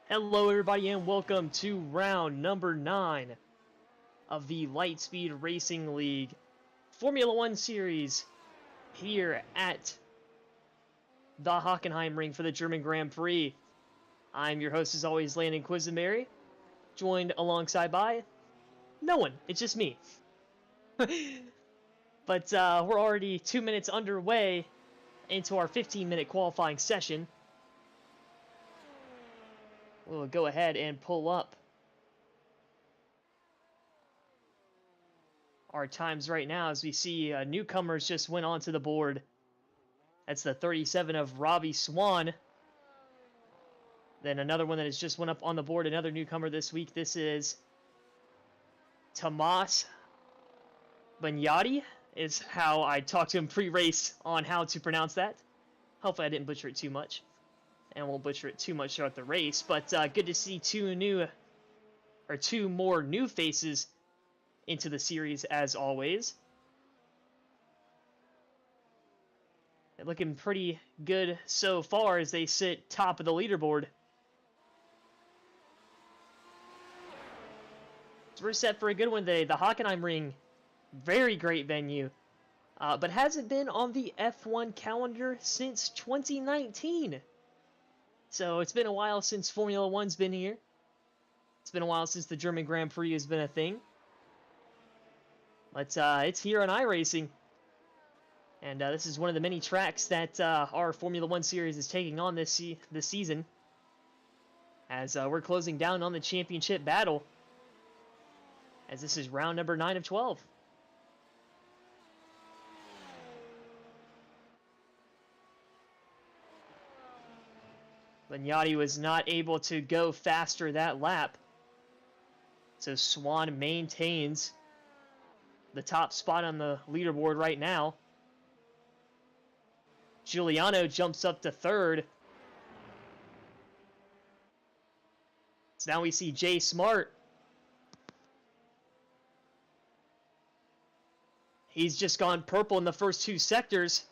Hello everybody and welcome to round number 9 of the Lightspeed Racing League Formula 1 series here at the Hockenheim ring for the German Grand Prix. I'm your host as always, Landon Quisenberry, joined alongside by no one, it's just me. But we're already 2 minutes underway into our 15-minute qualifying session. We'll go ahead and pull up our times right now as we see newcomers just went onto the board. That's the 37 of Robbie Swan. Then another one that has just went up on the board, another newcomer this week. This is Tomas Banyati, is how I talked to him pre-race on how to pronounce that. Hopefully I didn't butcher it too much. And won't butcher it too much throughout the race, but good to see two more new faces into the series as always. They're looking pretty good so far as they sit top of the leaderboard. So we're set for a good one today. The Hockenheim ring, very great venue, but hasn't been on the F1 calendar since 2019. So it's been a while since Formula 1's been here. It's been a while since the German Grand Prix has been a thing. But it's here on iRacing. And this is one of the many tracks that our Formula 1 series is taking on this season. As we're closing down on the championship battle. As this is round number 9 of 12. Banyati was not able to go faster that lap. So Swan maintains the top spot on the leaderboard right now. Giuliano jumps up to third. So now we see Jay Smart. He's just gone purple in the first two sectors.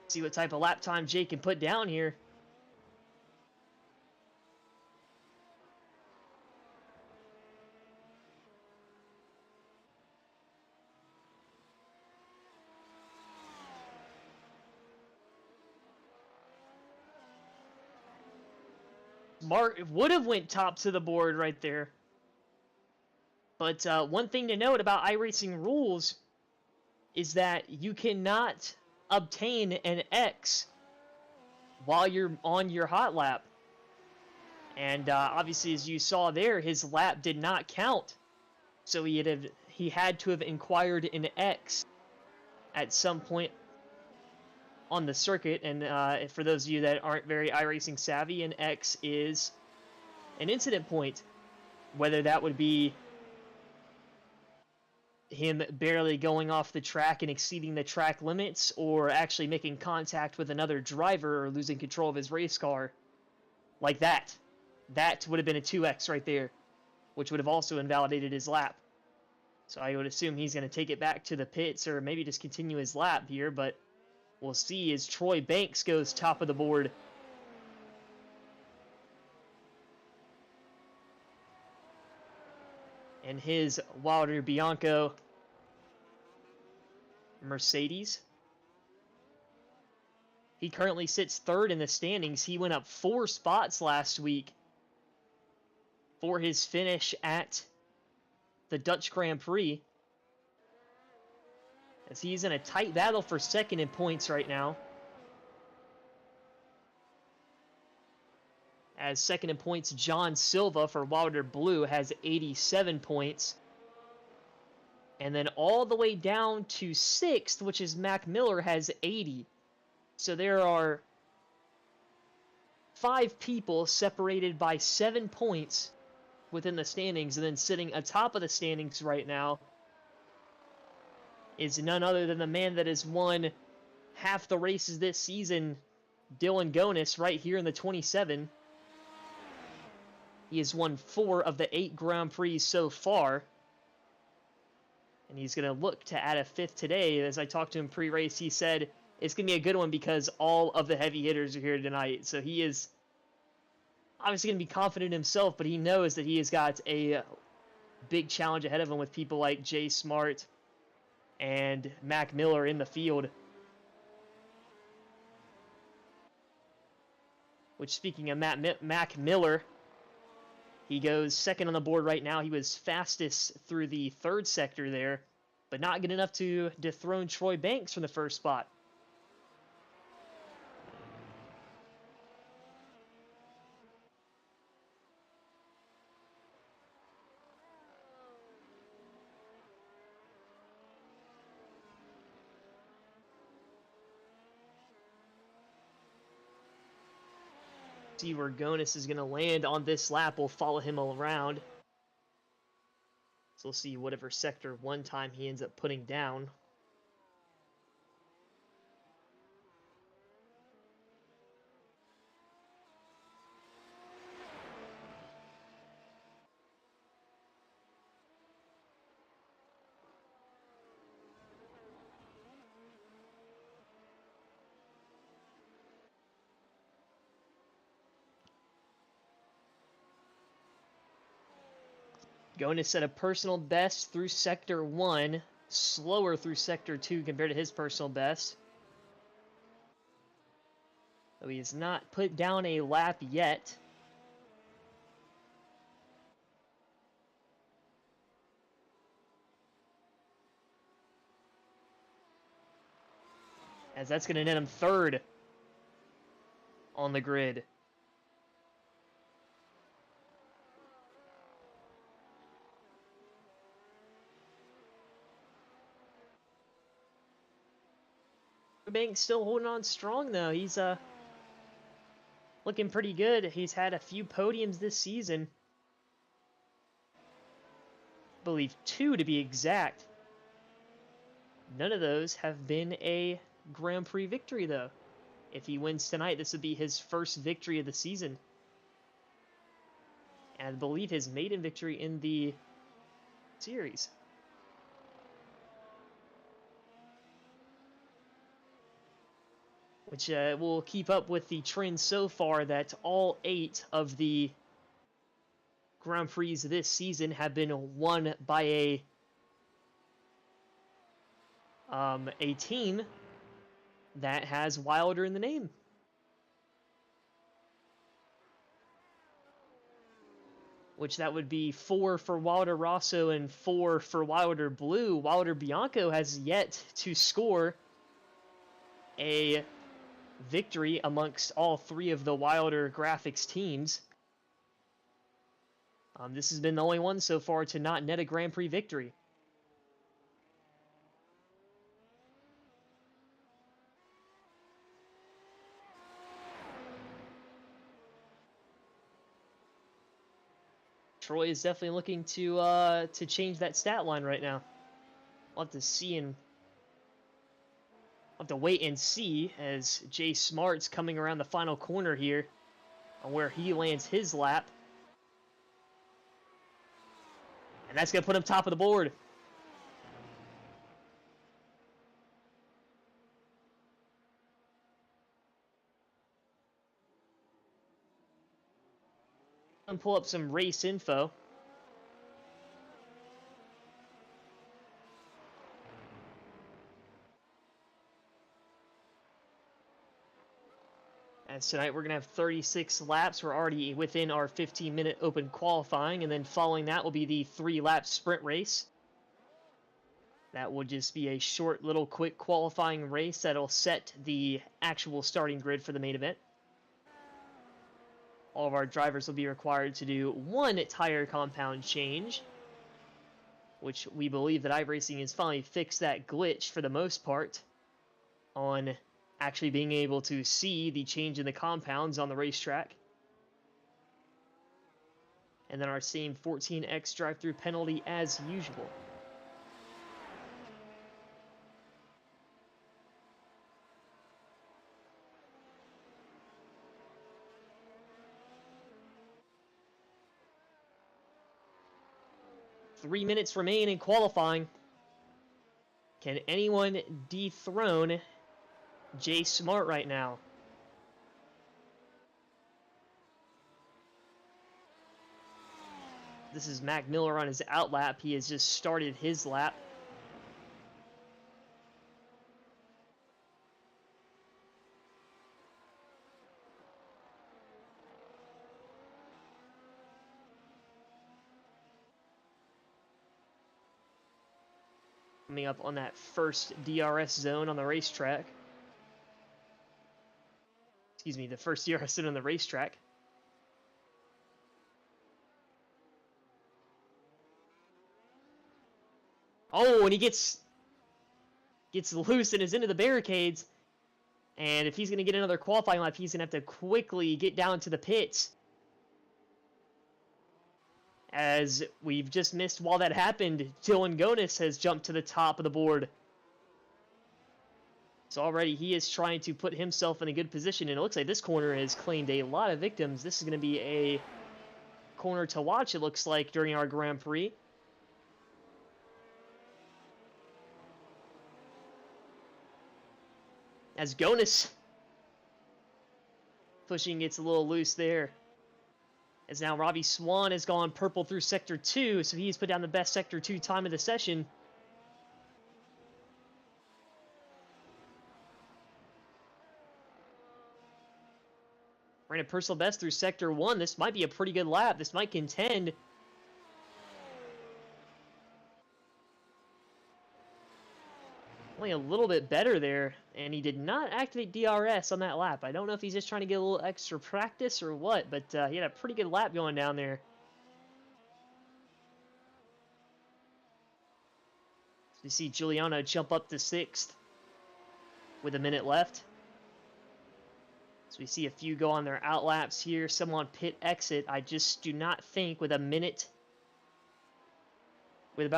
See what type of lap time Jay can put down here. Mark would have went top to the board right there. But one thing to note about iRacing rules is that you cannot obtain an X while you're on your hot lap. And obviously, as you saw there, his lap did not count. So he had to have acquired an X at some point on the circuit. And for those of you that aren't very iRacing savvy, an X is an incident point. Whether that would be him barely going off the track and exceeding the track limits, or actually making contact with another driver or losing control of his race car. Like that. That would have been a 2X right there, which would have also invalidated his lap. So I would assume he's going to take it back to the pits or maybe just continue his lap here, but we'll see as Troy Banks goes top of the board. And his Wilder Bianco Mercedes. He currently sits third in the standings. He went up 4 spots last week for his finish at the Dutch Grand Prix. As he's in a tight battle for second in points right now. As second in points, John Silva for Wilder Blue has 87 points. And then all the way down to 6th, which is Mac Miller, has 80. So there are 5 people separated by 7 points within the standings. And then sitting atop of the standings right now is none other than the man that has won half the races this season, Dylan Gonis, right here in the 27. He has won 4 of the 8 Grand Prix so far. And he's going to look to add a 5th today. As I talked to him pre-race, he said It's going to be a good one because all of the heavy hitters are here tonight. So he is obviously going to be confident in himself, but he knows that he has got a big challenge ahead of him with people like Jay Smart and Mac Miller in the field. Which, speaking of Mac Miller, he goes second on the board right now. He was fastest through the third sector there, but not good enough to dethrone Troy Banks from the first spot. See where Gonis is going to land on this lap. We'll follow him around. So we'll see whatever sector one time he ends up putting down. Going to set a personal best through Sector 1, slower through Sector 2 compared to his personal best. Though he has not put down a lap yet. As that's going to net him third on the grid. Banks still holding on strong though. He's looking pretty good. He's had a few podiums this season. I believe 2 to be exact. None of those have been a Grand Prix victory though. If he wins tonight, this would be his first victory of the season. And I believe his maiden victory in the series. Which will keep up with the trend so far that all 8 of the Grand Prix this season have been won by a team that has Wilder in the name. Which that would be 4 for Wilder Rosso and 4 for Wilder Blue. Wilder Bianco has yet to score a victory amongst all 3 of the Wilder Graphics teams. This has been the only one so far to not net a Grand Prix victory. Troy is definitely looking to change that stat line right now. We'll have to see and we'll have to wait and see as Jay Smart's coming around the final corner here on where he lands his lap. And that's going to put him top of the board. And pull up some race info. As tonight we're going to have 36 laps. We're already within our 15-minute open qualifying, and then following that will be the 3-lap sprint race. That will just be a short little quick qualifying race that'll set the actual starting grid for the main event. All of our drivers will be required to do 1 tire compound change, which we believe that iRacing has finally fixed that glitch for the most part on actually being able to see the change in the compounds on the racetrack. And then our same 14x drive-through penalty as usual. Three minutes remain in qualifying. Can anyone dethrone Jay Smart right now. This is Mac Miller on his out lap. He has just started his lap. Coming up on that first DRS zone on the racetrack. Excuse me, the first DRS zone on the racetrack. Oh, and he gets loose and is into the barricades. And if he's going to get another qualifying lap, he's going to have to quickly get down to the pits. As we've just missed while that happened, Dylan Gonis has jumped to the top of the board. So already he is trying to put himself in a good position, and it looks like this corner has claimed a lot of victims. This is going to be a corner to watch, it looks like, during our Grand Prix. As Gonis pushing gets a little loose there. As now Robbie Swan has gone purple through Sector 2, so he's put down the best Sector 2 time of the session. Ran a personal best through Sector 1. This might be a pretty good lap. This might contend. Only a little bit better there, and he did not activate DRS on that lap. I don't know if he's just trying to get a little extra practice or what, but he had a pretty good lap going down there. So you see Giuliano jump up to 6th with a minute left. So we see a few go on their out laps here. Some on pit exit. I just do not think with about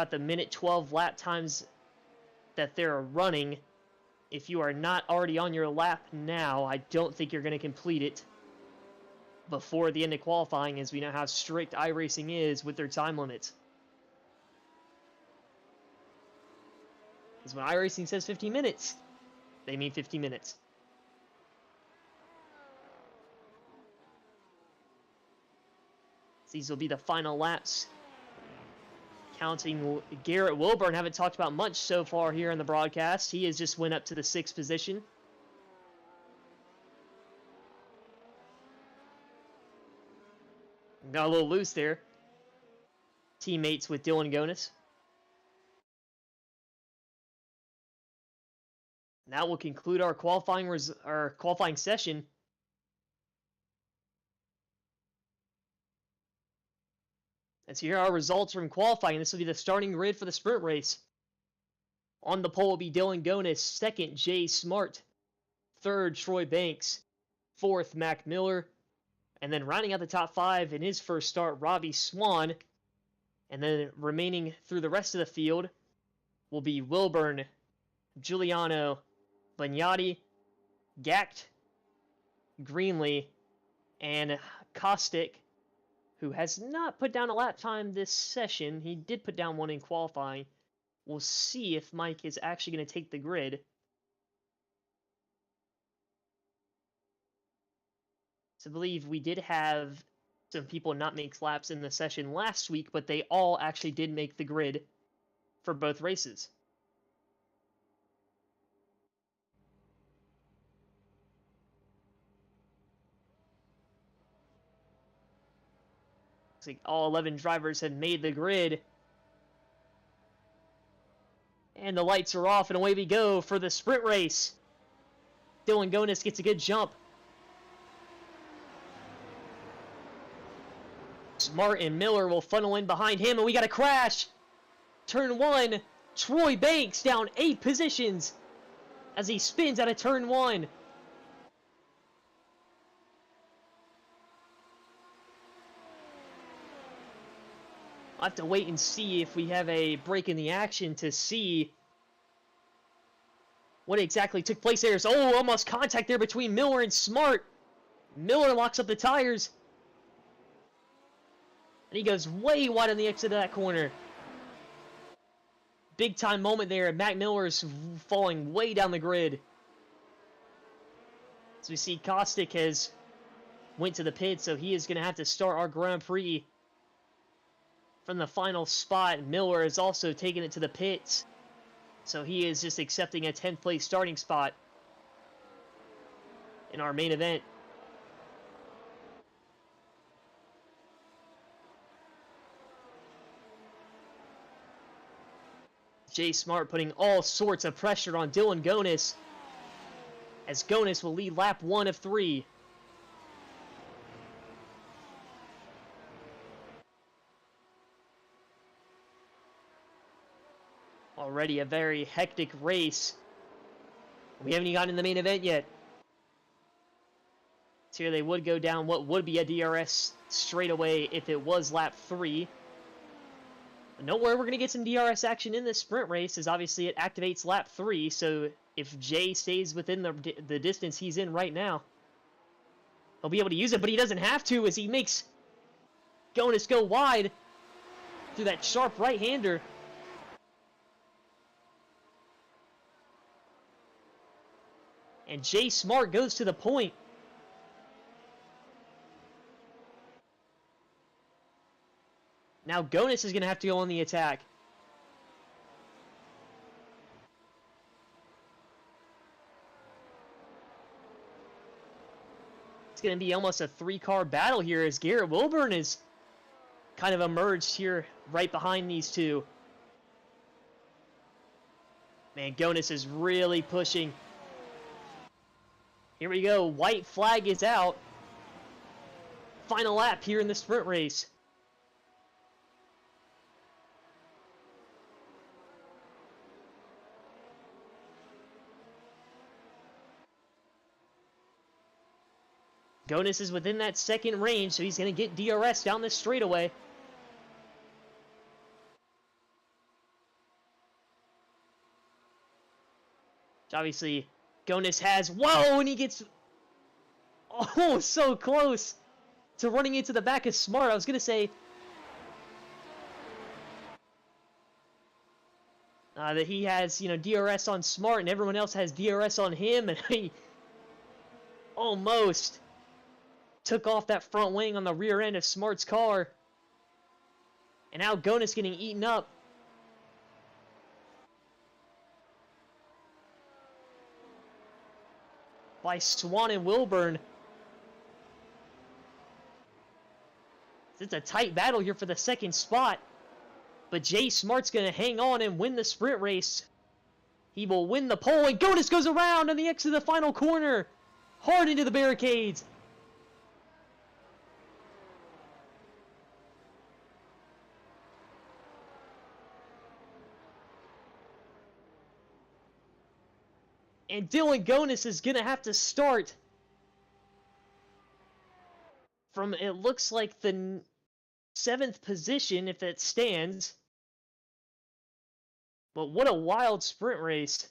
the minute 12 lap times that they're running, if you are not already on your lap now, I don't think you're going to complete it before the end of qualifying, as we know how strict iRacing is with their time limits. Because when iRacing says 15 minutes, they mean 15 minutes. These will be the final laps. Counting Garrett Wilburn, haven't talked about much so far here in the broadcast. He has just went up to the 6th position. Got a little loose there. Teammates with Dylan Gonis. That will conclude our qualifying session. And so here are our results from qualifying. This will be the starting grid for the sprint race. On the pole will be Dylan Gonis. 2nd, Jay Smart. 3rd, Troy Banks. 4th, Mac Miller. And then rounding out the top 5 in his first start, Robbie Swan. And then remaining through the rest of the field will be Wilburn, Giuliano, Bagnotti, Gact, Greenlee, and Kostick, who has not put down a lap time this session. He did put down one in qualifying. We'll see if Mike is actually going to take the grid. So I believe we did have some people not make laps in the session last week, but they all actually did make the grid for both races. Looks like all 11 drivers have made the grid. And the lights are off, and away we go for the sprint race. Dylan Gonis gets a good jump. Smart and Miller will funnel in behind him, and we got a crash. Turn 1, Troy Banks down 8 positions as he spins out of turn 1. I'll have to wait and see if we have a break in the action to see what exactly took place there. Oh, almost contact there between Miller and Smart. Miller locks up the tires. And he goes way wide on the exit of that corner. Big time moment there. Mac Miller's falling way down the grid. So we see Kostic has went to the pit, so he is going to have to start our Grand Prix from the final spot. Miller has also taken it to the pits, so he is just accepting a 10th place starting spot in our main event. Jay Smart putting all sorts of pressure on Dylan Gonis, as Gonis will lead lap 1 of 3. Already a very hectic race. We haven't even gotten in the main event yet. So here they would go down what would be a DRS straightaway if it was lap 3. But don't worry, we're going to get some DRS action in this sprint race, as obviously it activates lap 3, so if Jay stays within the distance he's in right now, he'll be able to use it, but he doesn't have to, as he makes Gonis go wide through that sharp right-hander. And Jay Smart goes to the point. Now Gonis is going to have to go on the attack. It's going to be almost a 3-car battle here, as Garrett Wilburn is kind of emerged here right behind these two. Man, Gonis is really pushing. Here we go. White flag is out. Final lap here in the sprint race. Gonis is within that second range, so he's going to get DRS down this straightaway. Which obviously, Gonis has... Whoa! And he gets... Oh, so close to running into the back of Smart. I was going to say... that he has, DRS on Smart, and everyone else has DRS on him, and he almost took off that front wing on the rear end of Smart's car. And now Gonis getting eaten up. By Swan and Wilburn. It's a tight battle here for the second spot. But Jay Smart's going to hang on and win the sprint race. He will win the pole, and Gonis goes around on the exit of the final corner. Hard into the barricades. And Dylan Gonis is going to have to start from, it looks like, the 7th position, if it stands. But what a wild sprint race.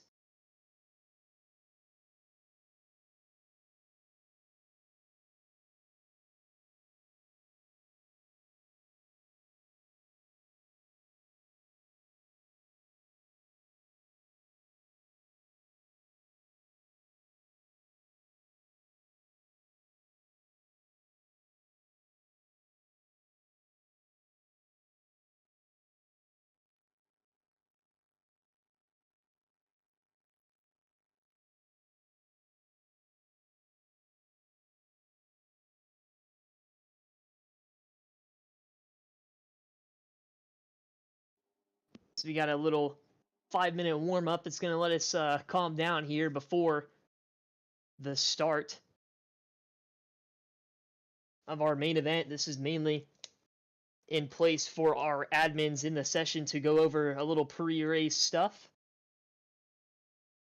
So we got a little 5-minute warm-up that's going to let us calm down here before the start of our main event. This is mainly in place for our admins in the session to go over a little pre-race stuff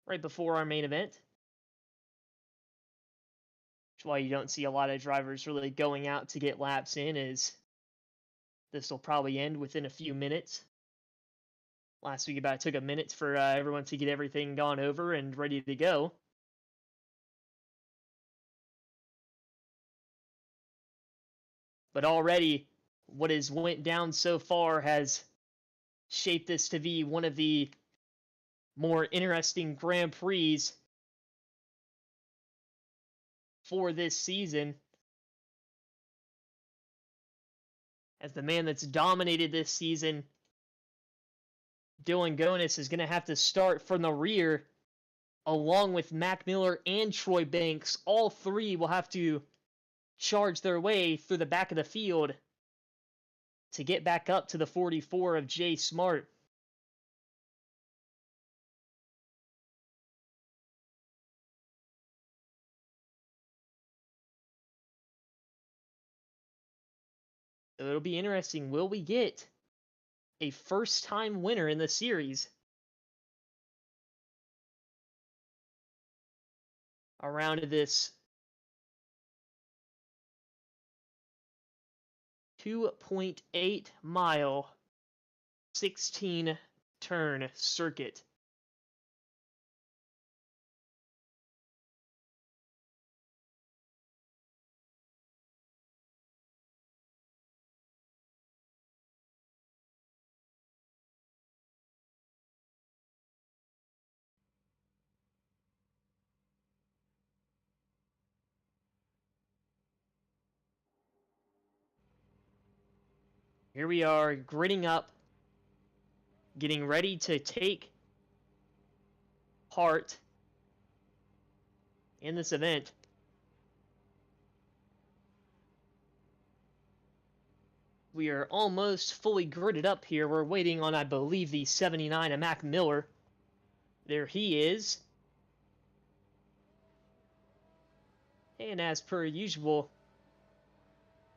right before our main event. Which is why you don't see a lot of drivers really going out to get laps in, as this will probably end within a few minutes. Last week about took a minute for everyone to get everything gone over and ready to go. But already, what has went down so far has shaped this to be one of the more interesting Grand Prix for this season. As the man that's dominated this season, Dylan Gonis, is going to have to start from the rear along with Mac Miller and Troy Banks. All three will have to charge their way through the back of the field to get back up to the 44 of Jay Smart. So it'll be interesting. Will we get a first-time winner in the series around this 2.8 mile 16 turn circuit? Here we are, gritting up, getting ready to take part in this event. We are almost fully gridded up here. We're waiting on, I believe, the 79 of Mac Miller. There he is. And as per usual,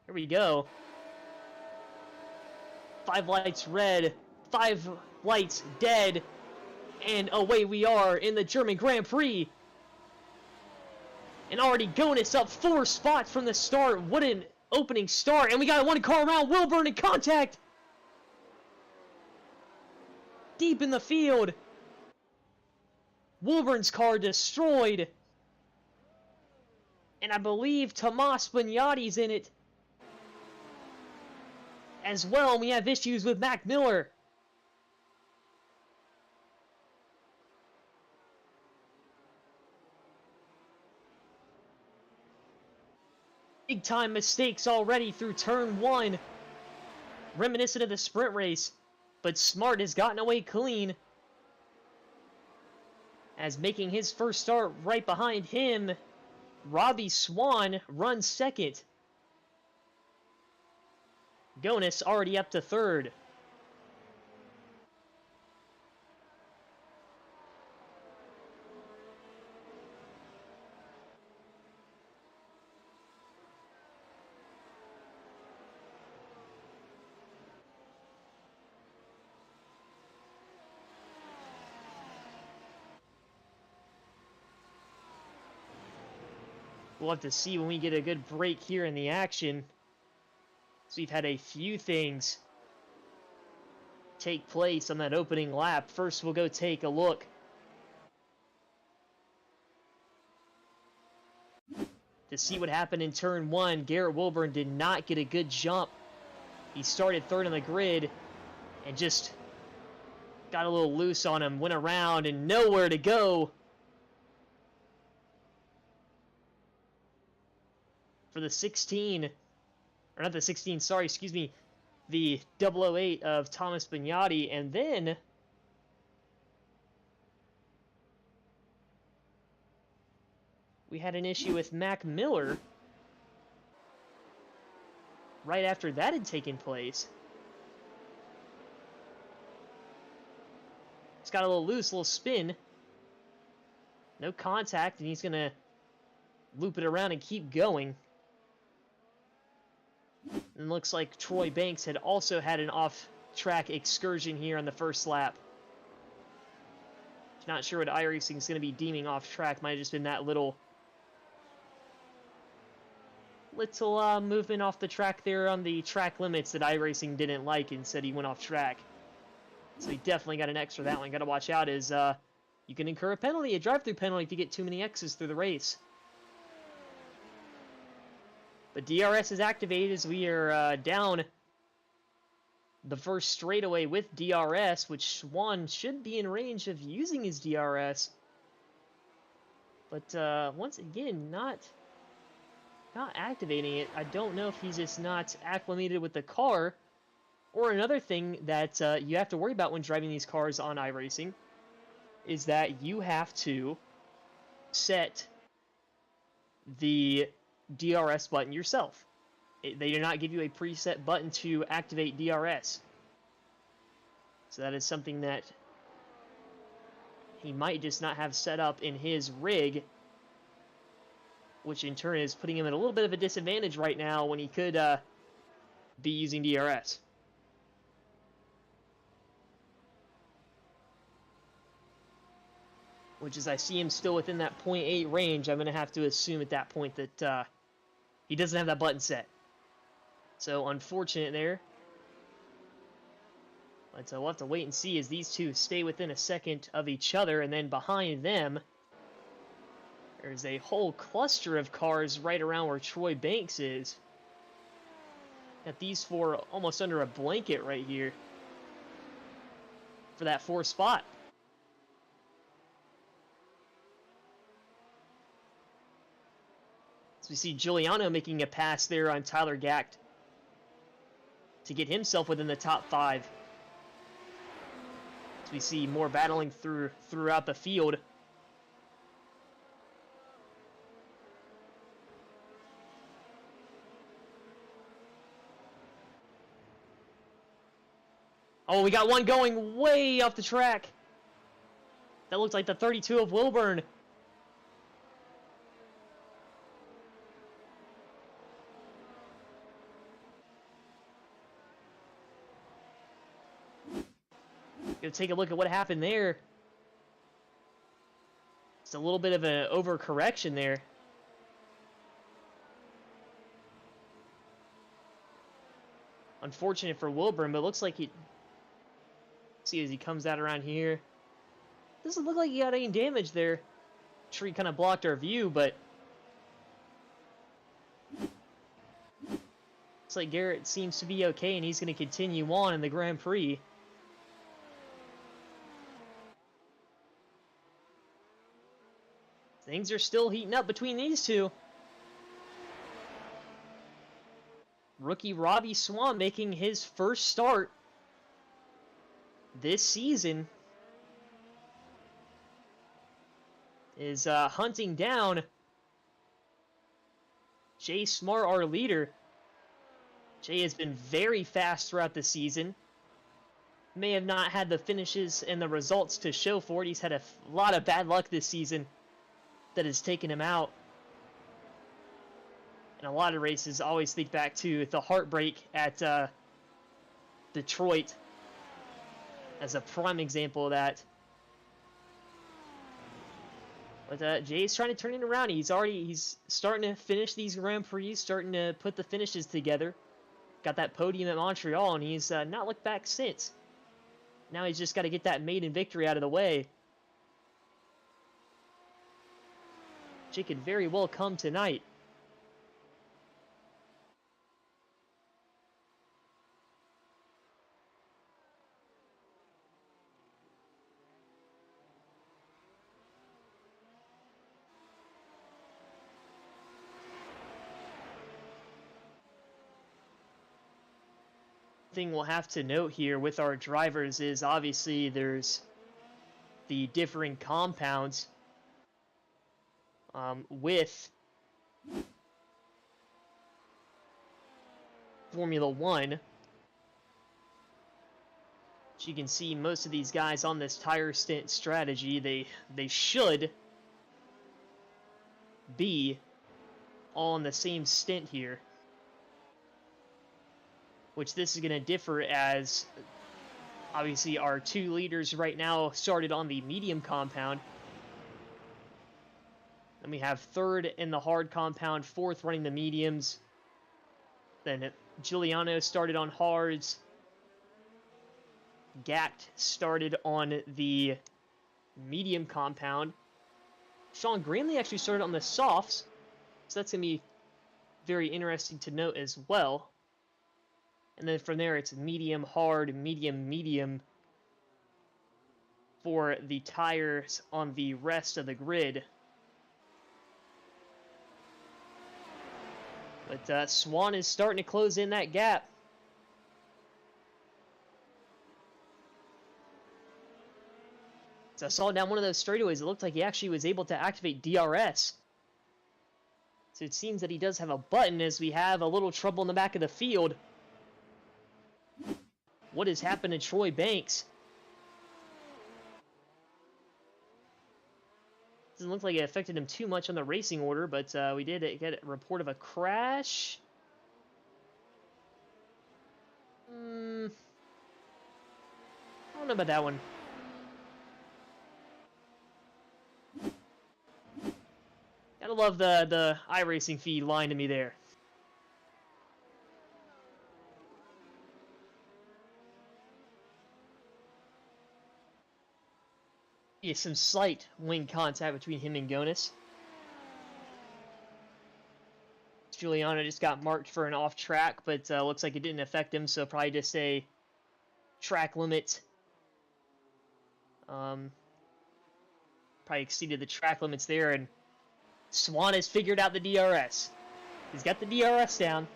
here we go. 5 lights red, 5 lights dead, and away we are in the German Grand Prix. And already Gonis up 4 spots from the start. What an opening start. And we got a 1 car around. Wilburn in contact. Deep in the field. Wilburn's car destroyed. And I believe Tomas Bagnati's in it as well. We have issues with Mac Miller. Big time mistakes already through turn 1. Reminiscent of the sprint race. But Smart has gotten away clean, as making his first start right behind him, Robbie Swan runs second. Gonis already up to third. We'll have to see when we get a good break here in the action. So we've had a few things take place on that opening lap. First, we'll go take a look to see what happened in turn 1. Garrett Wilburn did not get a good jump. He started third on the grid and just got a little loose on him, went around and nowhere to go for the 16, or not the 16, sorry, excuse me, the 008 of Thomas Bagnati. And then we had an issue with Mac Miller right after that had taken place. It's got a little loose, a little spin. No contact, and he's going to loop it around and keep going. And looks like Troy Banks had also had an off-track excursion here on the first lap. Not sure what iRacing is going to be deeming off-track. Might have just been that little movement off the track there on the track limits that iRacing didn't like and said he went off track. So he definitely got an X for that one. Got to watch out, as you can incur a penalty, a drive-through penalty, if you get too many X's through the race. But DRS is activated as we are down the first straightaway with DRS, which Swan should be in range of using his DRS. But once again, not not activating it. I don't know if he's just not acclimated with the car, or another thing that you have to worry about when driving these cars on iRacing is that you have to set the DRS button yourself. They do not give you a preset button to activate DRS. So that is something that he might just not have set up in his rig, which in turn is putting him at a little bit of a disadvantage right now when he could be using DRS. Which, as I see him still within that 0.8 range, I'm going to have to assume at that point that he doesn't have that button set. So, unfortunate there. But we'll have to wait and see as these two stay within a second of each other, and then behind them, there's a whole cluster of cars right around where Troy Banks is. Got these four almost under a blanket right here for that 4th spot. So we see Giuliano making a pass there on Tyler Gacht to get himself within the top 5. So we see more battling throughout the field. Oh, we got one going way off the track. That looks like the 32 of Wilburn. Gonna take a look at what happened there. It's a little bit of an overcorrection there. Unfortunate for Wilburn, but it looks like he... See as he comes out around here. Doesn't look like he got any damage there. Tree kind of blocked our view, but... Looks like Garrett seems to be okay, and he's going to continue on in the Grand Prix. Things are still heating up between these two. Rookie Robbie Swan making his first start this season is hunting down Jay Smart, our leader. Jay has been very fast throughout the season. May have not had the finishes and the results to show for it. He's had a lot of bad luck this season that has taken him out. In a lot of races, I always think back to the heartbreak at Detroit as a prime example of that. But Jay's trying to turn it around. He's starting to finish these Grand Prix, starting to put the finishes together. Got that podium at Montreal, and he's not looked back since. Now he's just got to get that maiden victory out of the way. Jay could very well come tonight. Thing we'll have to note here with our drivers is obviously there's the differing compounds with Formula 1. As you can see, most of these guys on this tire stint strategy, they should be all on the same stint here. Which this is going to differ as obviously our two leaders right now started on the medium compound. Then we have third in the hard compound, fourth running the mediums. Then Giuliano started on hards. Gacht started on the medium compound. Sean Greenlee actually started on the softs, so that's going to be very interesting to note as well. And then from there, it's medium, hard, medium, medium for the tires on the rest of the grid. But Swan is starting to close in that gap. So I saw down one of those straightaways, it looked like he actually was able to activate DRS. So it seems that he does have a button as we have a little trouble in the back of the field. What has happened to Troy Banks? Doesn't look like it affected him too much on the racing order, but we did get a report of a crash. I don't know about that one. Gotta love the iRacing feed lying to me there. Yeah, some slight wing contact between him and Gonis. Giuliano just got marked for an off track, but looks like it didn't affect him, so probably just a track limit. Probably exceeded the track limits there, and Swan has figured out the DRS. He's got the DRS down.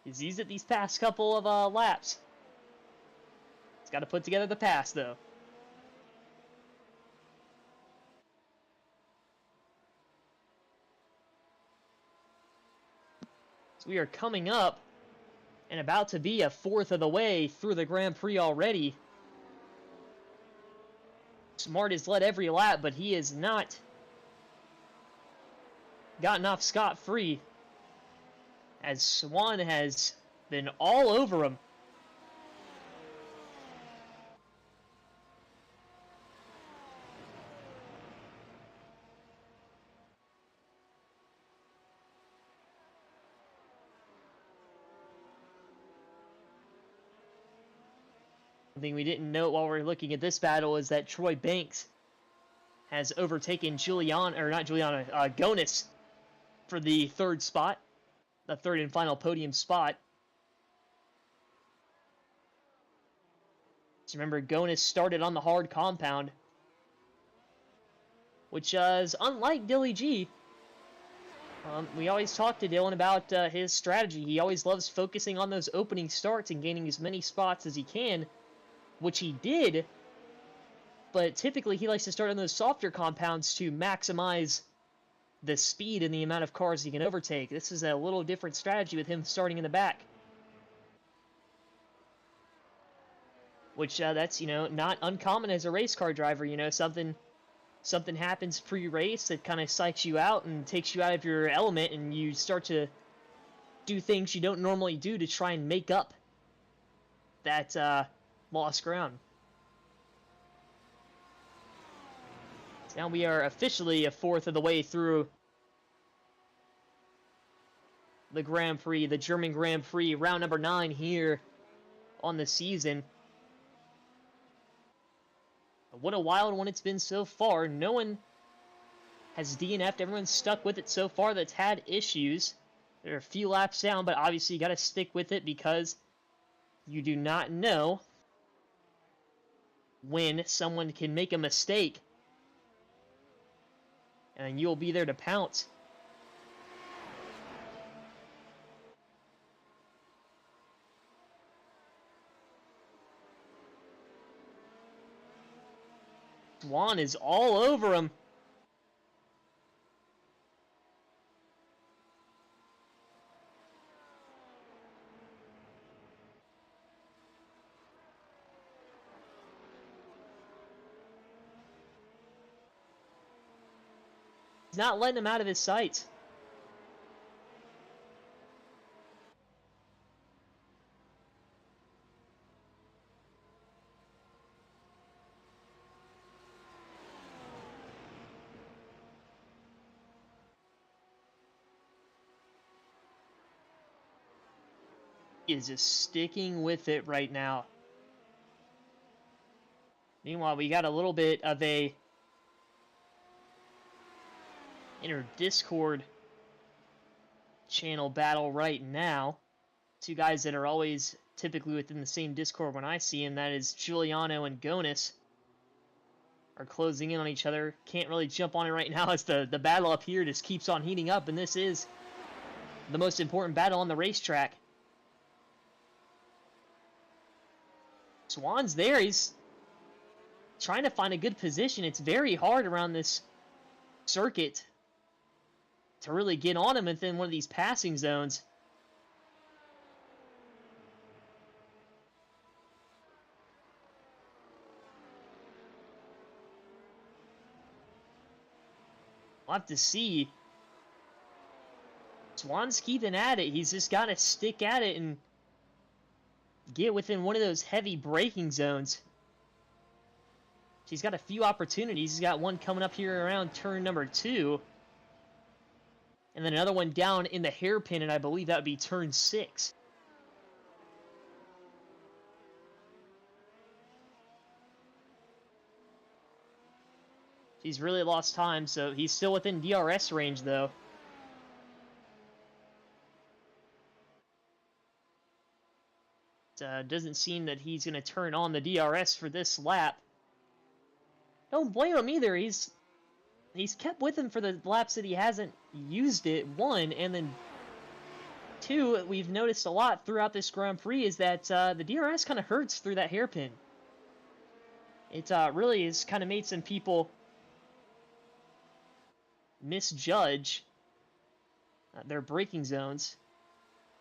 He's used it these past couple of laps. He's got to put together the pass, though. So we are coming up and about to be a fourth of the way through the Grand Prix already. Smart has led every lap, but he has not gotten off scot-free, as Swan has been all over him. One thing we didn't note while we were looking at this battle is that Troy Banks has overtaken Gonis for the third spot, the third and final podium spot. So remember, Gonis started on the hard compound, which is unlike Dilly G. We always talk to Dylan about his strategy. He always loves focusing on those opening starts and gaining as many spots as he can, which he did, but typically he likes to start on those softer compounds to maximize the speed and the amount of cars he can overtake. This is a little different strategy with him starting in the back. Which, that's, not uncommon as a race car driver. Something happens pre-race that kind of psychs you out and takes you out of your element, and you start to do things you don't normally do to try and make up that lost ground. Now we are officially a fourth of the way through the Grand Prix, the German Grand Prix, round number 9 here on the season. What a wild one it's been so far. No one has DNF'd. Everyone's stuck with it so far that's had issues. There are a few laps down, but obviously you got to stick with it because you do not know when someone can make a mistake, and you'll be there to pounce. Swan is all over him. He's not letting him out of his sights. He is just sticking with it right now. Meanwhile, we got a little bit of a inner Discord channel battle right now. Two guys that are always typically within the same Discord when I see him. That is Giuliano and Gonis are closing in on each other. Can't really jump on it right now as the battle up here just keeps on heating up, and this is the most important battle on the racetrack. Swan's there. He's trying to find a good position. It's very hard around this circuit to really get on him within one of these passing zones. We'll have to see. Swan's keeping at it. He's just got to stick at it and get within one of those heavy braking zones. He's got a few opportunities. He's got one coming up here around turn number 2. And then another one down in the hairpin, and I believe that would be turn 6. He's really lost time, so he's still within DRS range, though. It doesn't seem that he's going to turn on the DRS for this lap. Don't blame him either. He's kept with him for the laps that he hasn't used it, 1, and then 2, we've noticed a lot throughout this Grand Prix is that the DRS kind of hurts through that hairpin. It really has kind of made some people misjudge their braking zones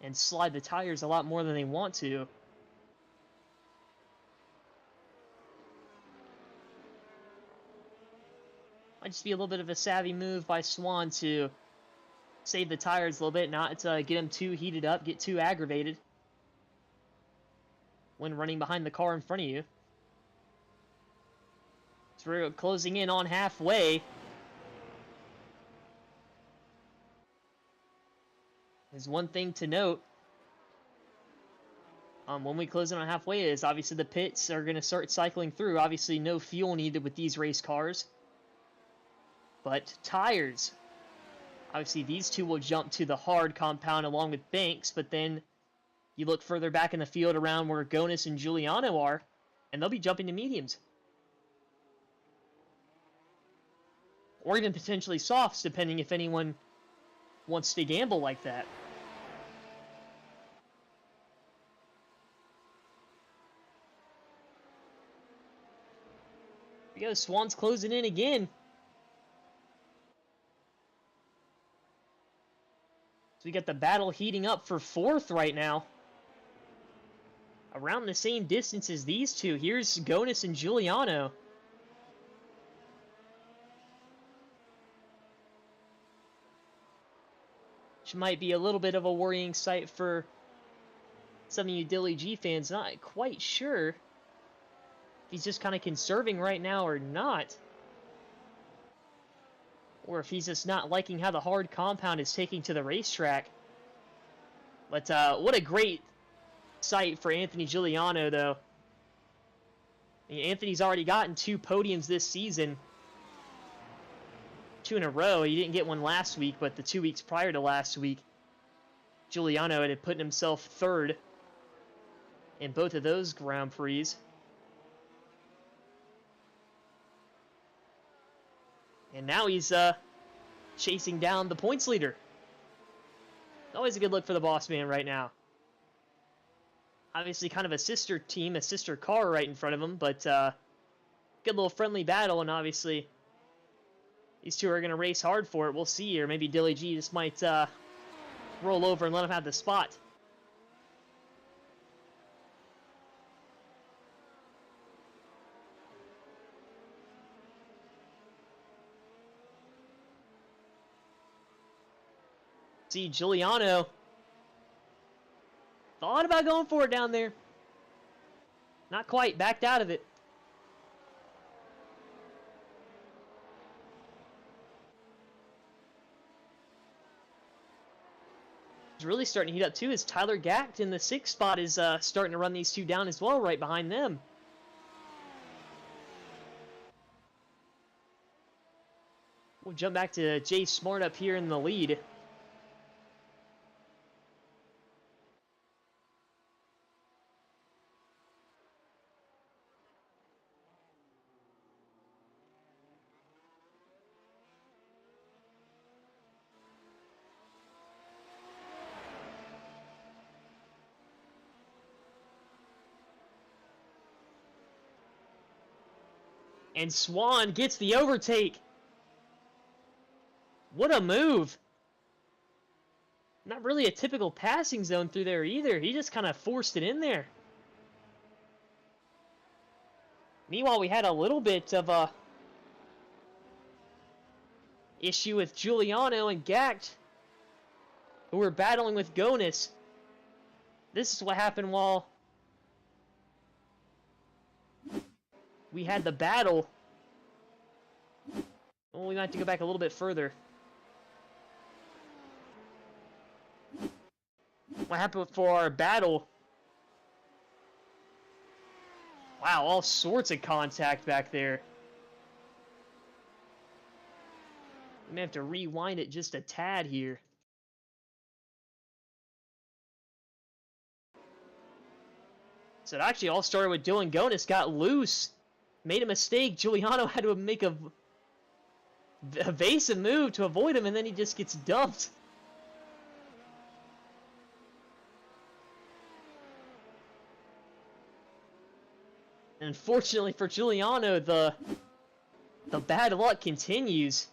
and slide the tires a lot more than they want to. Might just be a little bit of a savvy move by Swan to save the tires a little bit, not to get them too heated up, get too aggravated when running behind the car in front of you. So we're closing in on halfway. There's one thing to note. When we close in on halfway is obviously the pits are going to start cycling through. Obviously no fuel needed with these race cars. But tires. Obviously these two will jump to the hard compound along with Banks, but then you look further back in the field around where Gonis and Giuliano are, and they'll be jumping to mediums. Or even potentially softs, depending if anyone wants to gamble like that. Here we go, Swan's closing in again. So we got the battle heating up for 4th right now. Around the same distance as these two. Here's Gonis and Giuliano. Which might be a little bit of a worrying sight for some of you Dilly G fans. Not quite sure if he's just kind of conserving right now or not. Or if he's just not liking how the hard compound is taking to the racetrack. But what a great sight for Anthony Giuliano, though. I mean, Anthony's already gotten 2 podiums this season. 2 in a row. He didn't get one last week, but the 2 weeks prior to last week, Giuliano had put himself 3rd in both of those Grand Prix. And now he's chasing down the points leader. Always a good look for the boss man right now. Obviously kind of a sister team, a sister car right in front of him, but good little friendly battle, and obviously these two are going to race hard for it. We'll see, or maybe Dilly G just might roll over and let him have the spot. See, Giuliano thought about going for it down there. Not quite, backed out of it. It's really starting to heat up too, as Tyler Gacht in the 6th spot is starting to run these two down as well, right behind them. We'll jump back to Jay Smart up here in the lead. And Swan gets the overtake. What a move. Not really a typical passing zone through there either. He just kind of forced it in there. Meanwhile, we had a little bit of a issue with Giuliano and Gact, who were battling with Gonis. This is what happened while we had the battle. Well, we might have to go back a little bit further. What happened for our battle? Wow, all sorts of contact back there. We may have to rewind it just a tad here. So it actually all started with Dylan Gonis got loose, made a mistake. Giuliano had to make a evasive move to avoid him, and then he just gets dumped. And unfortunately for Giuliano, the bad luck continues.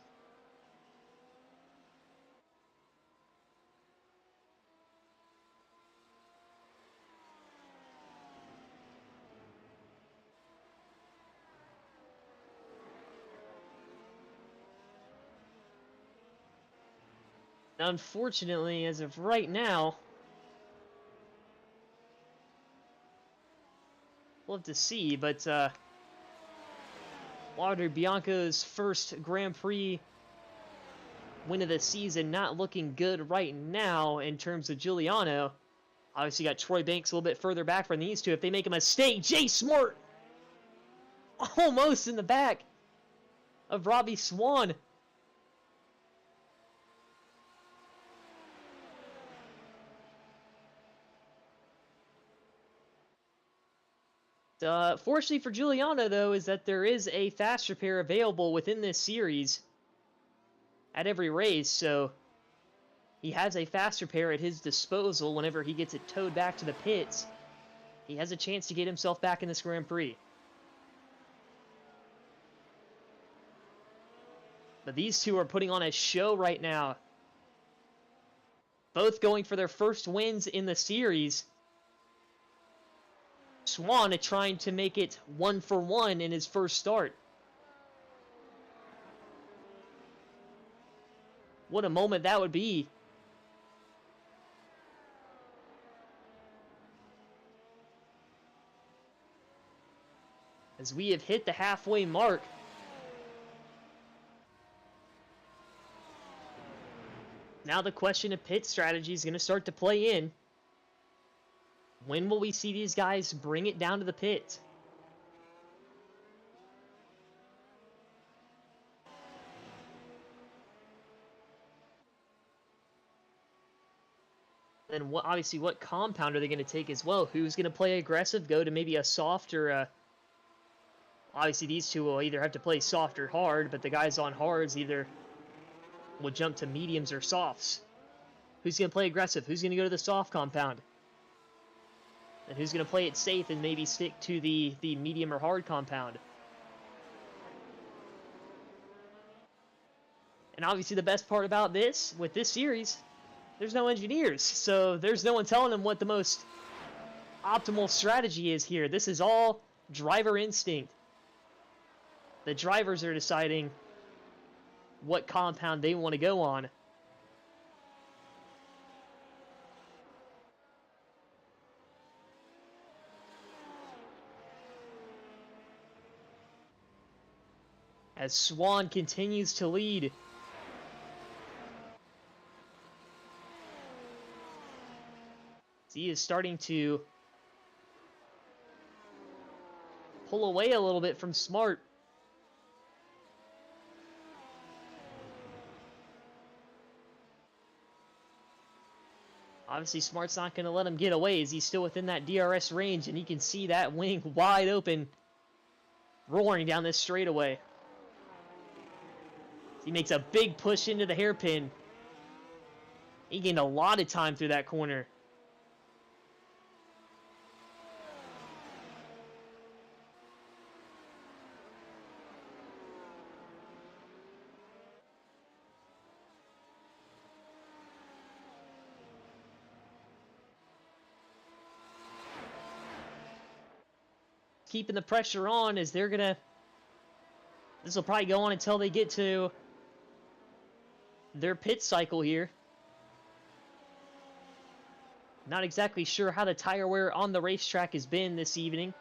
Unfortunately, as of right now, we'll have to see, but Walter Bianco's first Grand Prix win of the season not looking good right now in terms of Giuliano. Obviously got Troy Banks a little bit further back from these two. If they make a mistake, Jay Smart almost in the back of Robbie Swan. Fortunately for Giuliano, though, is that there is a fast repair available within this series at every race, so he has a fast repair at his disposal whenever he gets it towed back to the pits. He has a chance to get himself back in this Grand Prix. But these two are putting on a show right now. Both going for their first wins in the series. Swan trying to make it 1-for-1 in his first start. What a moment that would be. As we have hit the halfway mark. Now the question of pit strategy is going to start to play in. When will we see these guys bring it down to the pit? Then obviously what compound are they going to take as well? Who's going to play aggressive, go to maybe a soft or obviously these two will either have to play soft or hard, but the guys on hards either will jump to mediums or softs. Who's going to play aggressive? Who's going to go to the soft compound? And who's going to play it safe and maybe stick to the medium or hard compound? And obviously the best part about this, with this series, there's no engineers. So there's no one telling them what the most optimal strategy is here. This is all driver instinct. The drivers are deciding what compound they want to go on. As Swan continues to lead. He is starting to pull away a little bit from Smart. Obviously, Smart's not going to let him get away as he's still within that DRS range, and he can see that wing wide open, roaring down this straightaway. He makes a big push into the hairpin. He gained a lot of time through that corner. keeping the pressure on as they're gonna... This will probably go on until they get to their pit cycle here. Not exactly sure how the tire wear on the racetrack has been this evening.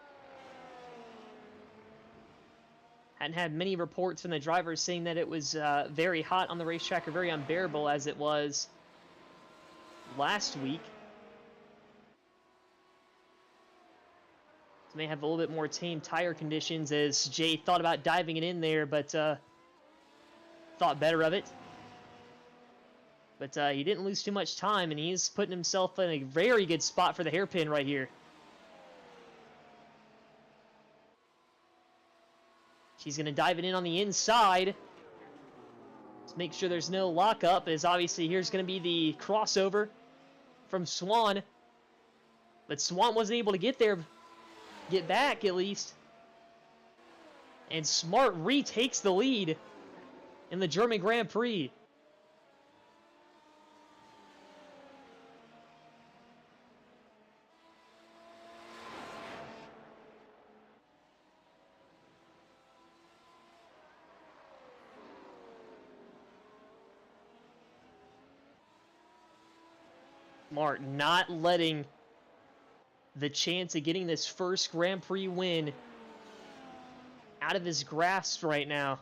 Hadn't had many reports from the drivers saying that it was very hot on the racetrack or very unbearable as it was last week. So may have a little bit more tame tire conditions as Jay thought about diving it in there, but thought better of it. But he didn't lose too much time, and he's putting himself in a very good spot for the hairpin right here. She's going to dive it in on the inside. Let's make sure there's no lockup, as obviously here's going to be the crossover from Swan. But Swan wasn't able to get there, get back at least. And Smart retakes the lead in the German Grand Prix. Smart not letting the chance of getting this first Grand Prix win out of his grasp right now.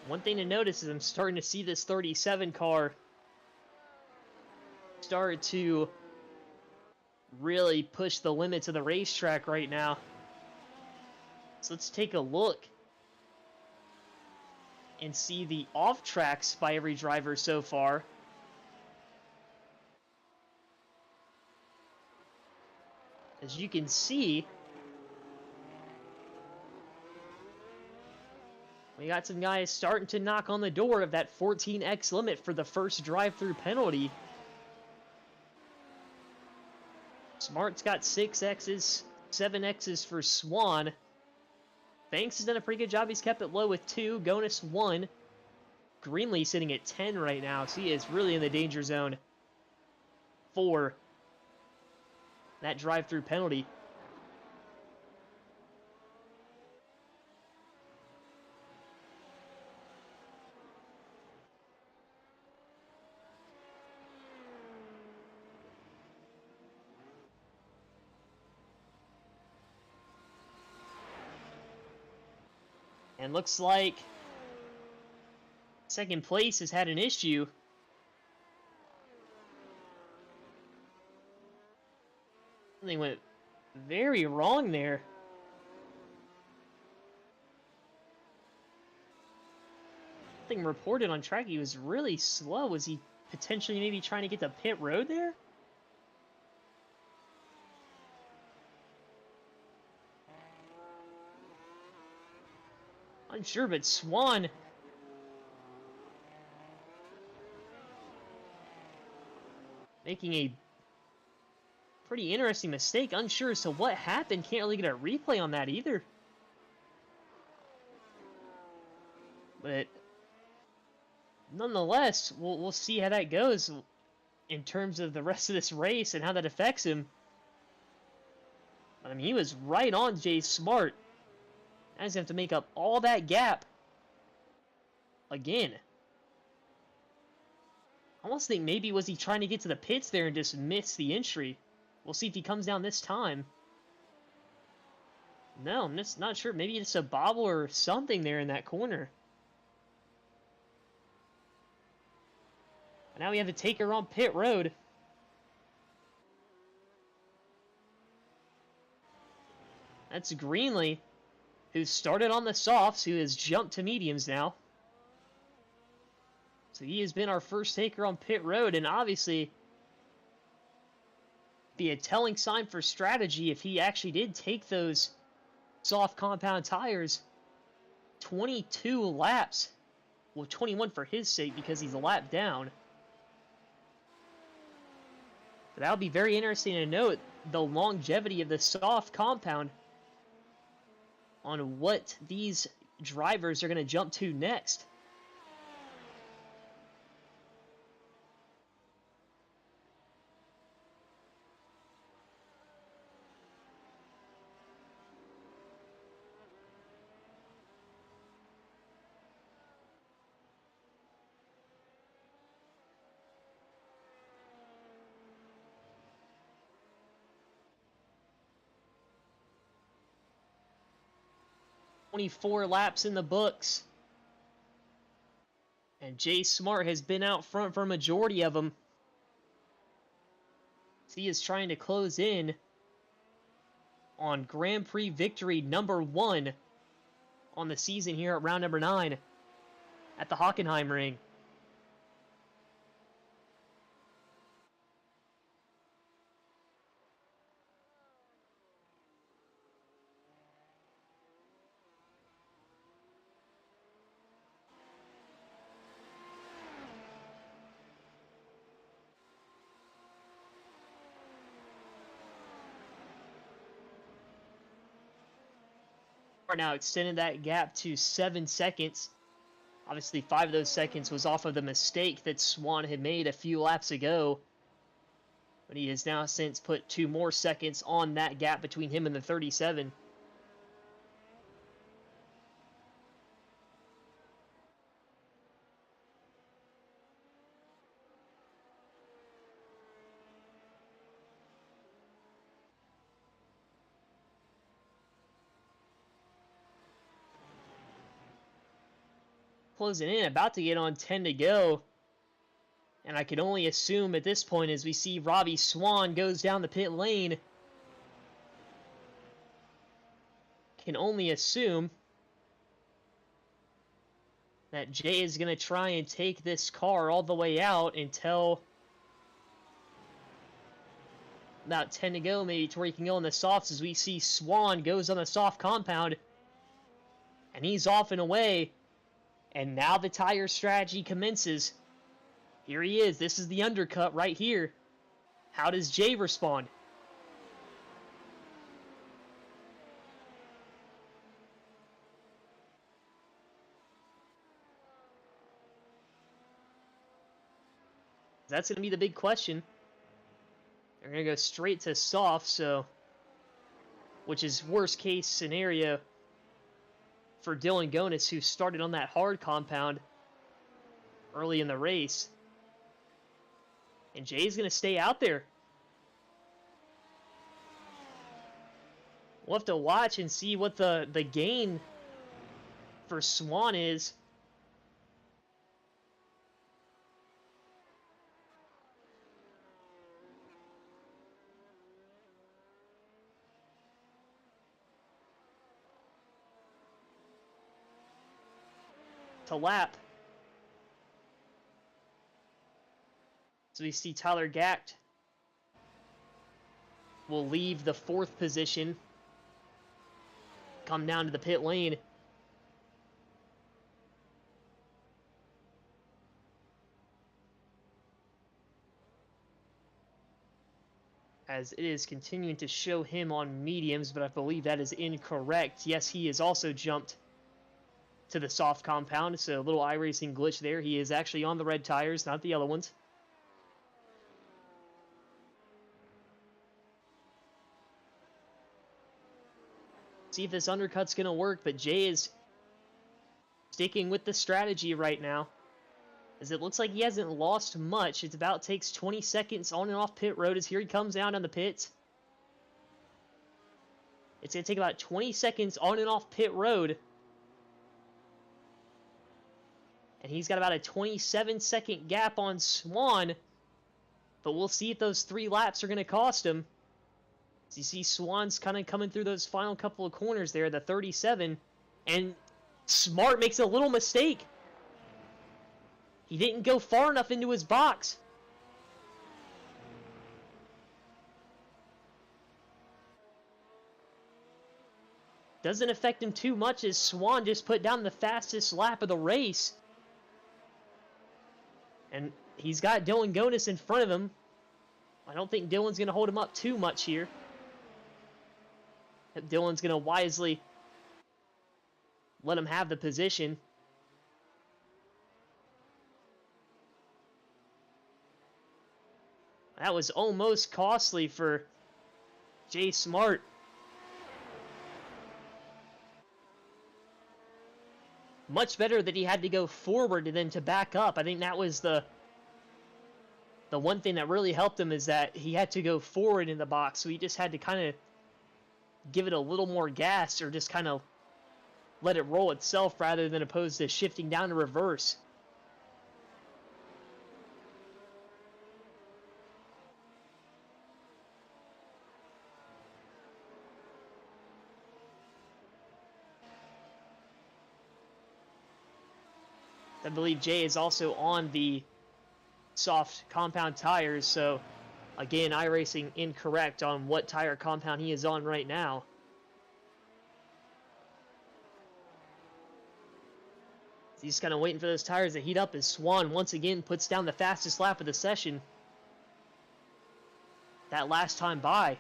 One thing to notice is I'm starting to see this 37 car start to really push the limits of the racetrack right now. So let's take a look and see the off tracks by every driver so far. As you can see, we got some guys starting to knock on the door of that 14x limit for the first drive-through penalty. Smart's got 6x's, 7x's for Swan. Banks has done a pretty good job. He's kept it low with 2. Gonus 1. Greenlee sitting at 10 right now, so he is really in the danger zone for that drive-through penalty. And looks like second place has had an issue. Something went very wrong there. Something reported on track, he was really slow. Was he potentially maybe trying to get to pit road there? Unsure, but Swan making a pretty interesting mistake. Unsure as to what happened. Can't really get a replay on that either. But nonetheless, we'll see how that goes in terms of the rest of this race and how that affects him. I mean, he was right on Jay Smart. Now he's going to have to make up all that gap again. I almost think maybe was he trying to get to the pits there and just miss the entry. We'll see if he comes down this time. No, I'm just not sure. Maybe it's a bobble or something there in that corner. But now we have to take her on pit road. That's Greenlee, who started on the softs, who has jumped to mediums now. So he has been our first taker on pit road, and obviously be a telling sign for strategy if he actually did take those soft compound tires. 22 laps. Well, 21 for his sake because he's a lap down. But that'll be very interesting to note the longevity of the soft compound on what these drivers are going to jump to next. 24 laps in the books. And Jay Smart has been out front for a majority of them. He is trying to close in on Grand Prix victory number 1 on the season here at round number 9 at the Hockenheim ring. Now extended that gap to 7 seconds. Obviously 5 of those seconds was off of the mistake that Swan had made a few laps ago, but he has now since put 2 more seconds on that gap between him and the 37. Closing in, about to get on 10 to go. And I can only assume at this point as we see Robbie Swan goes down the pit lane, can only assume that Jay is going to try and take this car all the way out until about 10 to go, maybe to where he can go on the softs, as we see Swan goes on the soft compound and he's off and away. And now the tire strategy commences. Here he is. This is the undercut right here. How does Jay respond? That's going to be the big question. They're going to go straight to soft, so, which is worst case scenario for Dylan Gonis, who started on that hard compound early in the race. And Jay's going to stay out there. We'll have to watch and see what the gain for Swan is. To lap. So we see Tyler Gacht will leave the 4th position, come down to the pit lane. As it is continuing to show him on mediums, but I believe that is incorrect. Yes, he has also jumped to the soft compound, so a little iRacing glitch there. He is actually on the red tires, not the yellow ones. See if this undercut's going to work, but Jay is sticking with the strategy right now, as it looks like he hasn't lost much. It about takes 20 seconds on and off pit road, as here he comes down on the pits. It's going to take about 20 seconds on and off pit road. And he's got about a 27-second gap on Swan. But we'll see if those 3 laps are going to cost him. As you see Swan's kind of coming through those final couple of corners there, the 37. And Smart makes a little mistake. He didn't go far enough into his box. Doesn't affect him too much, as Swan just put down the fastest lap of the race. And he's got Dylan Gonis in front of him. I don't think Dylan's going to hold him up too much here. Dylan's going to wisely let him have the position. That was almost costly for Jay Smart. Much better that he had to go forward and then to back up. I think that was the one thing that really helped him, is that he had to go forward in the box. So he just had to kind of give it a little more gas, or just kind of let it roll itself rather than opposed to shifting down to reverse. I believe Jay is also on the soft compound tires, so again, iRacing incorrect on what tire compound he is on right now. He's kind of waiting for those tires to heat up as Swan once again puts down the fastest lap of the session. That last time by.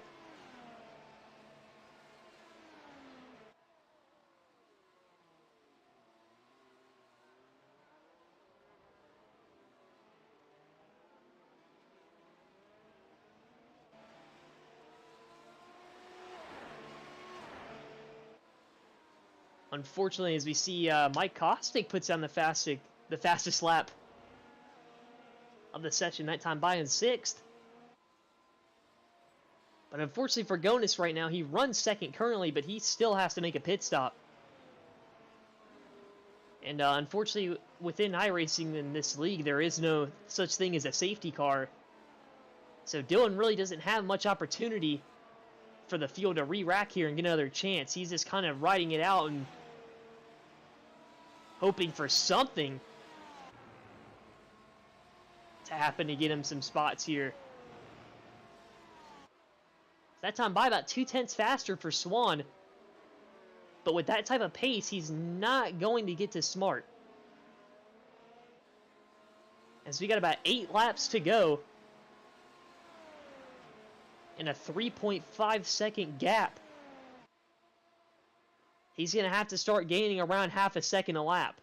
Unfortunately, as we see, Mike Kostick puts down the fastest lap of the session, that time by in 6th. But unfortunately for Gonis right now, he runs second currently, but he still has to make a pit stop. And unfortunately, within iRacing in this league, there is no such thing as a safety car. So Dylan really doesn't have much opportunity for the field to re-rack here and get another chance. He's just kind of riding it out and hoping for something to happen to get him some spots here. That time by about 0.2 faster for Swan. But with that type of pace, he's not going to get to Smart. As we got about 8 laps to go. And a 3.5 second gap. He's going to have to start gaining around half a second a lap.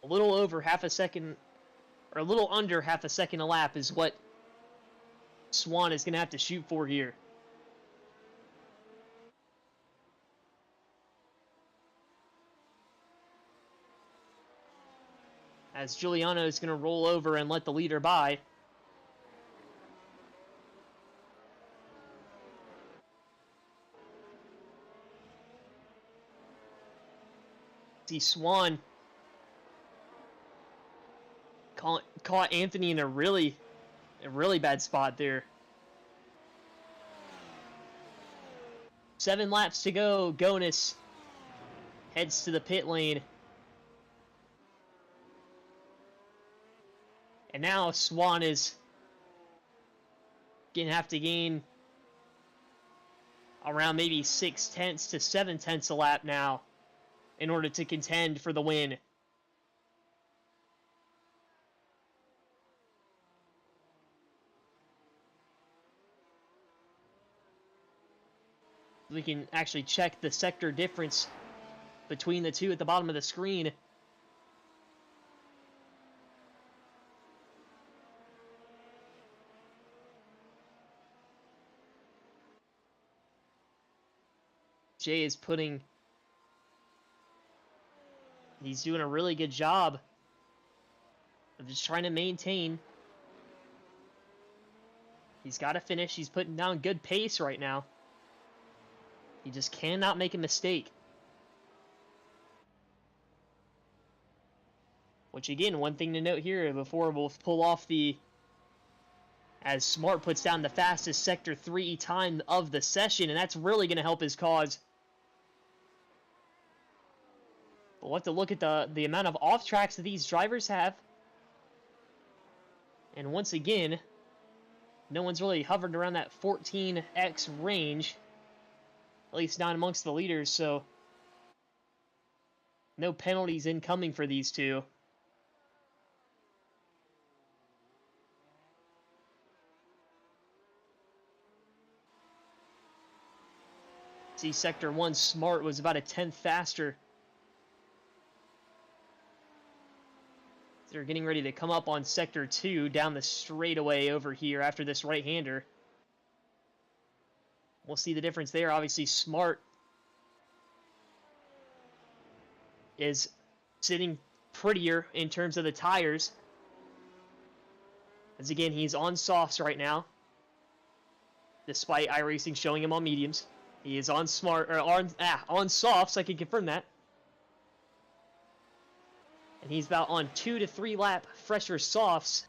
A little over half a second, or a little under half a second a lap is what Swan is going to have to shoot for here. As Giuliano is going to roll over and let the leader by. See Swan caught Anthony in a really bad spot there. 7 laps to go. Gonis heads to the pit lane. And now Swan is going to have to gain around maybe 0.6 to 0.7 a lap now in order to contend for the win. We can actually check the sector difference between the two at the bottom of the screen. Jay is he's doing a really good job of just trying to maintain. He's got to finish. He's putting down good pace right now. He just cannot make a mistake. Which again, one thing to note here before we'll pull off as Smart puts down the fastest Sector 3 time of the session, and that's really going to help his cause. But we'll have to look at the amount of off-tracks that these drivers have. And once again, no one's really hovered around that 14x range. At least not amongst the leaders, so no penalties incoming for these two. See, Sector 1 Smart was about 1/10 faster. They're getting ready to come up on Sector 2 down the straightaway over here after this right-hander. We'll see the difference there. Obviously, Smart is sitting prettier in terms of the tires. As again, he's on softs right now, despite iRacing showing him on mediums. He is on on softs. I can confirm that. And he's about on 2 to 3 lap fresher softs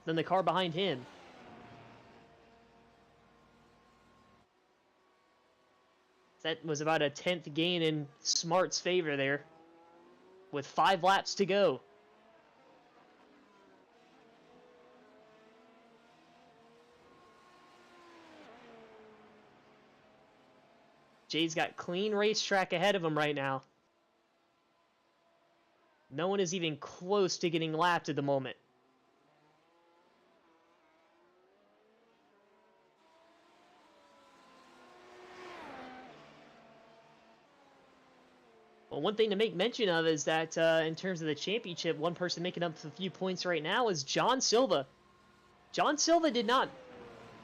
than the car behind him. That was about a 10th gain in Smart's favor there, with 5 laps to go. Jay's got clean racetrack ahead of him right now. No one is even close to getting lapped at the moment. Well, one thing to make mention of is that in terms of the championship, one person making up a few points right now is John Silva. John Silva did not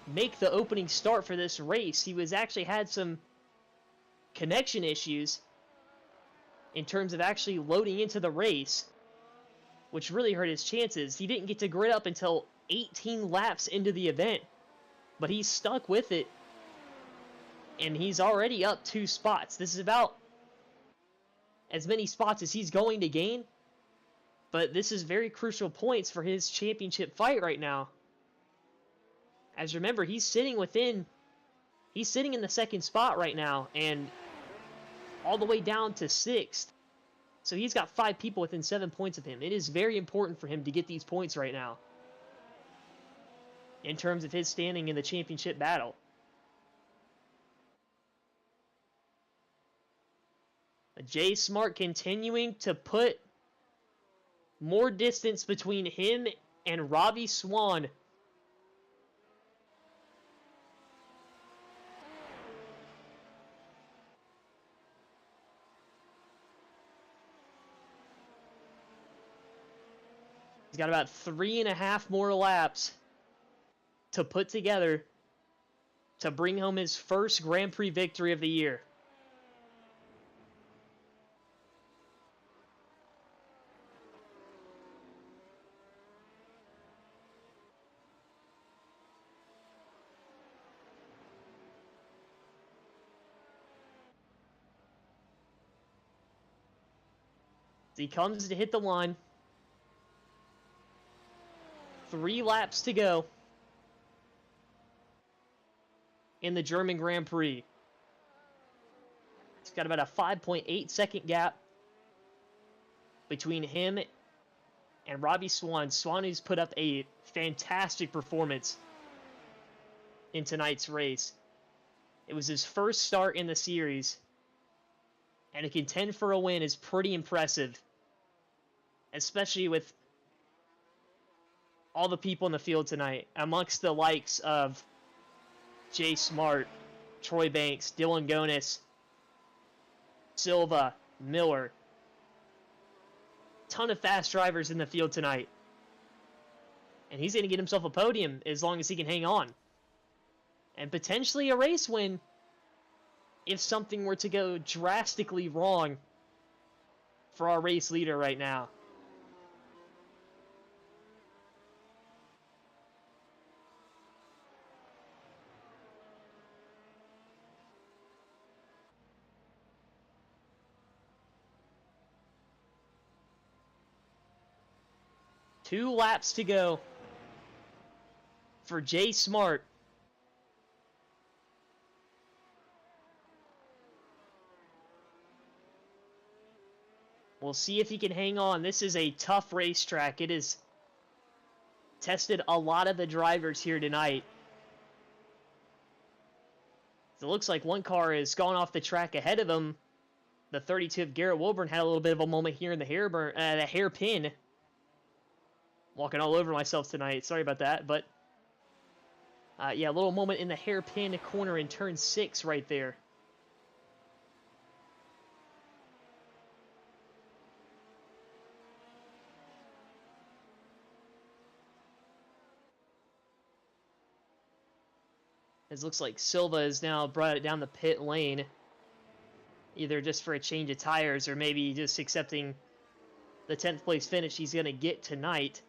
make the opening start for this race. He was actually had some connection issues in terms of actually loading into the race, which really hurt his chances. He didn't get to grid up until 18 laps into the event, but he's stuck with it, and he's already up 2 spots. This is about as many spots as he's going to gain, but this is very crucial points for his championship fight right now. As remember, he's sitting in the 2nd spot right now, and all the way down to 6th. So he's got 5 people within 7 points of him. It is very important for him to get these points right now in terms of his standing in the championship battle. Jay Smart continuing to put more distance between him and Robbie Swan. He's got about 3.5 more laps to put together to bring home his first Grand Prix victory of the year. He comes to hit the line. 3 laps to go in the German Grand Prix. He's got about a 5.8 second gap between him and Robbie Swan. Swan, who's put up a fantastic performance in tonight's race. It was his first start in the series, and to contend for a win is pretty impressive, especially with all the people in the field tonight, amongst the likes of Jay Smart, Troy Banks, Dylan Gonis, Silva, Miller. Ton of fast drivers in the field tonight. And he's going to get himself a podium as long as he can hang on. And potentially a race win if something were to go drastically wrong for our race leader right now. Two laps to go for Jay Smart. We'll see if he can hang on. This is a tough racetrack. It has tested a lot of the drivers here tonight. It looks like one car has gone off the track ahead of him. The 32 of Garrett Wilburn had a little bit of a moment here in the hairpin. Walking all over myself tonight. Sorry about that, but yeah, a little moment in the hairpin corner in turn 6 right there. It looks like Silva has now brought it down the pit lane, either just for a change of tires or maybe just accepting the 10th place finish he's going to get tonight.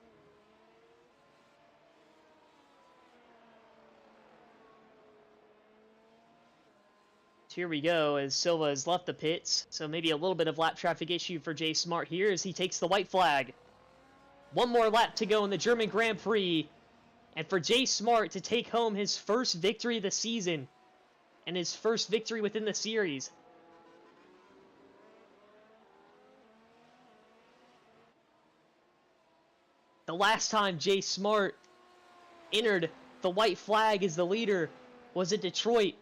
Here we go as Silva has left the pits, so maybe a little bit of lap traffic issue for Jay Smart here as he takes the white flag. One more lap to go in the German Grand Prix, and for Jay Smart to take home his first victory of the season and his first victory within the series. The last time Jay Smart entered the white flag as the leader was at Detroit.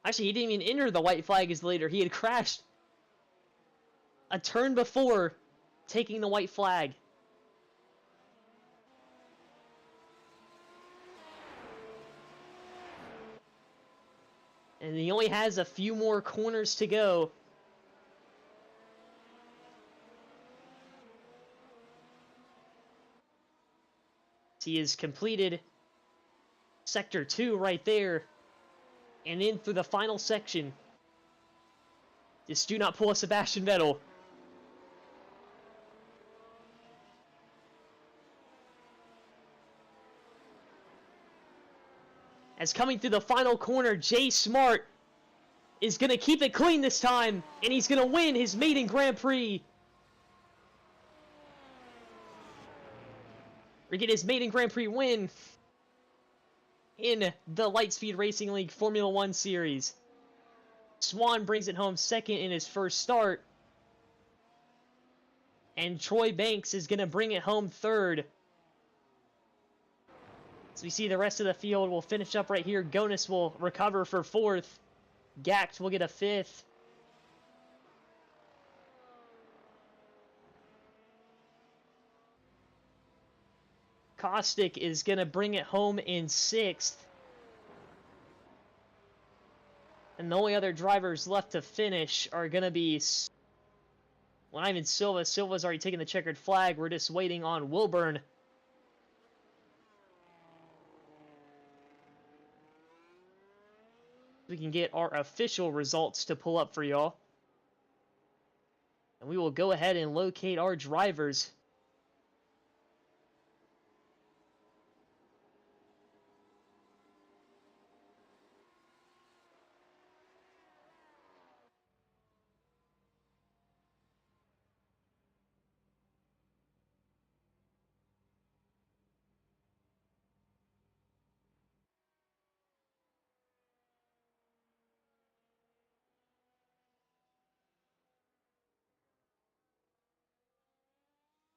Actually, he didn't even enter the white flag as the leader. He had crashed a turn before taking the white flag. And he only has a few more corners to go. He has completed Sector 2 right there. And in through the final section. Just do not pull a Sebastian Vettel. As coming through the final corner, Jay Smart is going to keep it clean this time. And he's going to win his maiden Grand Prix. Or get his maiden Grand Prix win in the Lightspeed Racing League Formula 1 Series. Swan brings it home second in his first start. And Troy Banks is going to bring it home third. As we see the rest of the field will finish up right here. Gonis will recover for fourth. Gacht will get a fifth. Kostick is going to bring it home in sixth. And the only other drivers left to finish are going to be... Well, not even Silva. Silva's already taken the checkered flag. We're just waiting on Wilburn. We can get our official results to pull up for y'all. And we will go ahead and locate our drivers.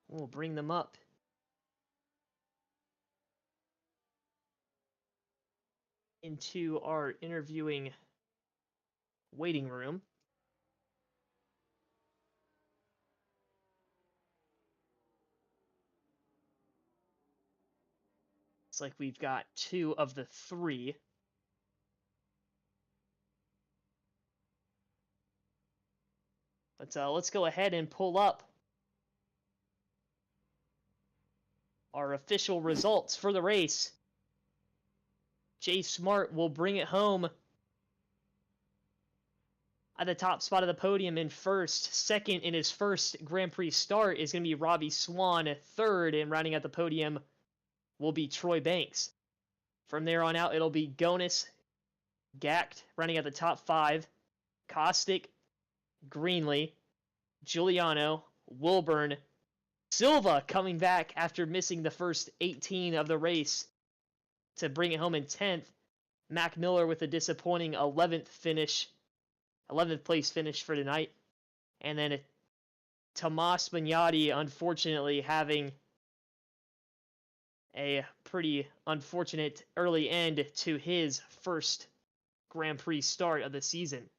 We'll bring them up. Into our interviewing waiting room. It's like we've got two of the three. But let's go ahead and pull up our official results for the race. Jay Smart will bring it home at the top spot of the podium in first. Second in his first Grand Prix start is going to be Robbie Swan. Third, and rounding out the podium will be Troy Banks. From there on out, it'll be Gonis, Gacht, running at the top five, Kostick, Greenlee, Giuliano, Wilburn, Silva coming back after missing the first 18 of the race to bring it home in 10th. Mac Miller with a disappointing 11th place finish for tonight. And then Tomas Bagnotti, unfortunately, having a pretty unfortunate early end to his first Grand Prix start of the season.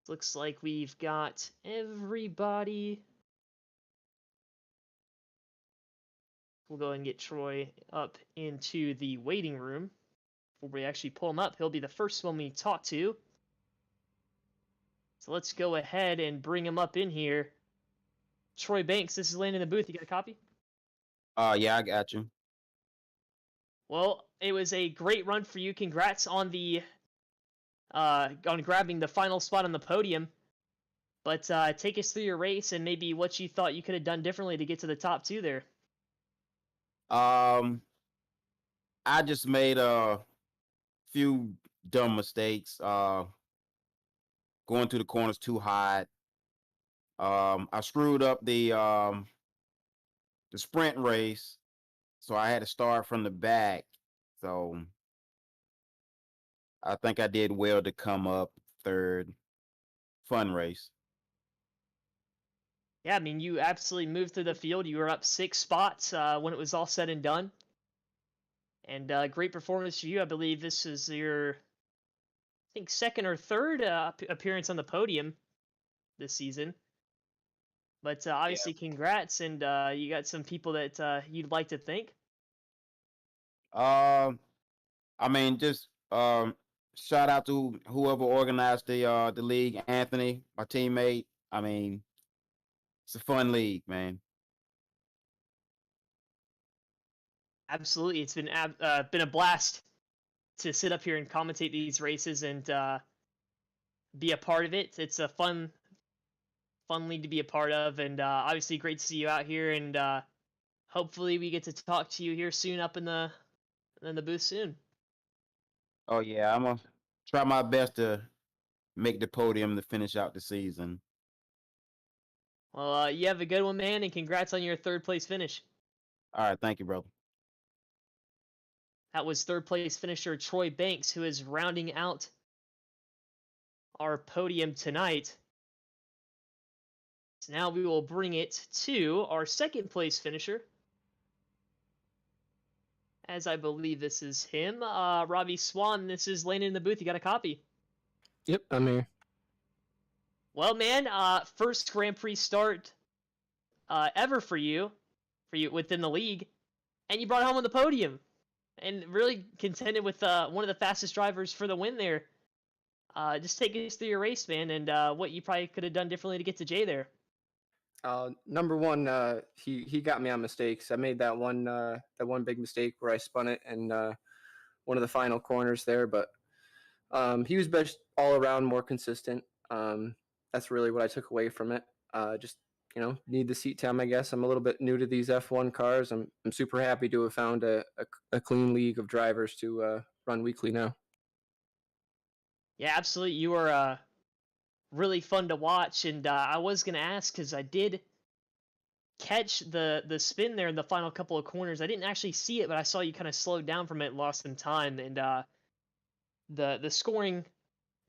Looks like we've got everybody. We'll go ahead and get Troy up into the waiting room. Before we actually pull him up, he'll be the first one we talk to. So let's go ahead and bring him up in here. Troy Banks, this is Landon in the booth. You got a copy? Yeah, I got you. Well, it was a great run for you. Congrats on the on grabbing the final spot on the podium. But take us through your race and maybe what you thought you could have done differently to get to the top two there. Um, I just made a few dumb mistakes. Going to the corners too hot. I screwed up the sprint race, so I had to start from the back. So I think I did well to come up third. Fun race. Yeah, I mean, you absolutely moved through the field. You were up 6 spots when it was all said and done. And great performance for you. I believe this is your, I think, second or third appearance on the podium this season. But Yeah. obviously, congrats, and you got some people that you'd like to thank. Um, I mean, just shout out to whoever organized the league, Anthony, my teammate. I mean, it's a fun league, man. Absolutely, it's been a blast to sit up here and commentate these races and be a part of it. It's a fun league to be a part of, and obviously great to see you out here. And hopefully, we get to talk to you here soon up in the booth soon. Oh yeah, I'm gonna try my best to make the podium to finish out the season. Well, you have a good one, man, and congrats on your third place finish. All right, thank you, brother. That was third place finisher Troy Banks, who is rounding out our podium tonight. So now we will bring it to our second place finisher, as I believe this is him, Robbie Swan. This is Landon in the booth. You got a copy? Yep, I'm here. Well, man, first Grand Prix start ever for you within the league, and you brought it home on the podium, and really contended with one of the fastest drivers for the win there. Just take us through your race, man, and what you probably could have done differently to get to Jay there. Number one, he got me on mistakes. I made that one big mistake where I spun it in one of the final corners there, but he was best all around, more consistent. That's really what I took away from it. Just need the seat time, I guess. I'm a little bit new to these F1 cars. I'm super happy to have found a clean league of drivers to run weekly now. Yeah, absolutely. You were really fun to watch, and I was gonna ask because I did catch the spin there in the final couple of corners. I didn't actually see it, but I saw you kind of slowed down from it, lost some time, and the scoring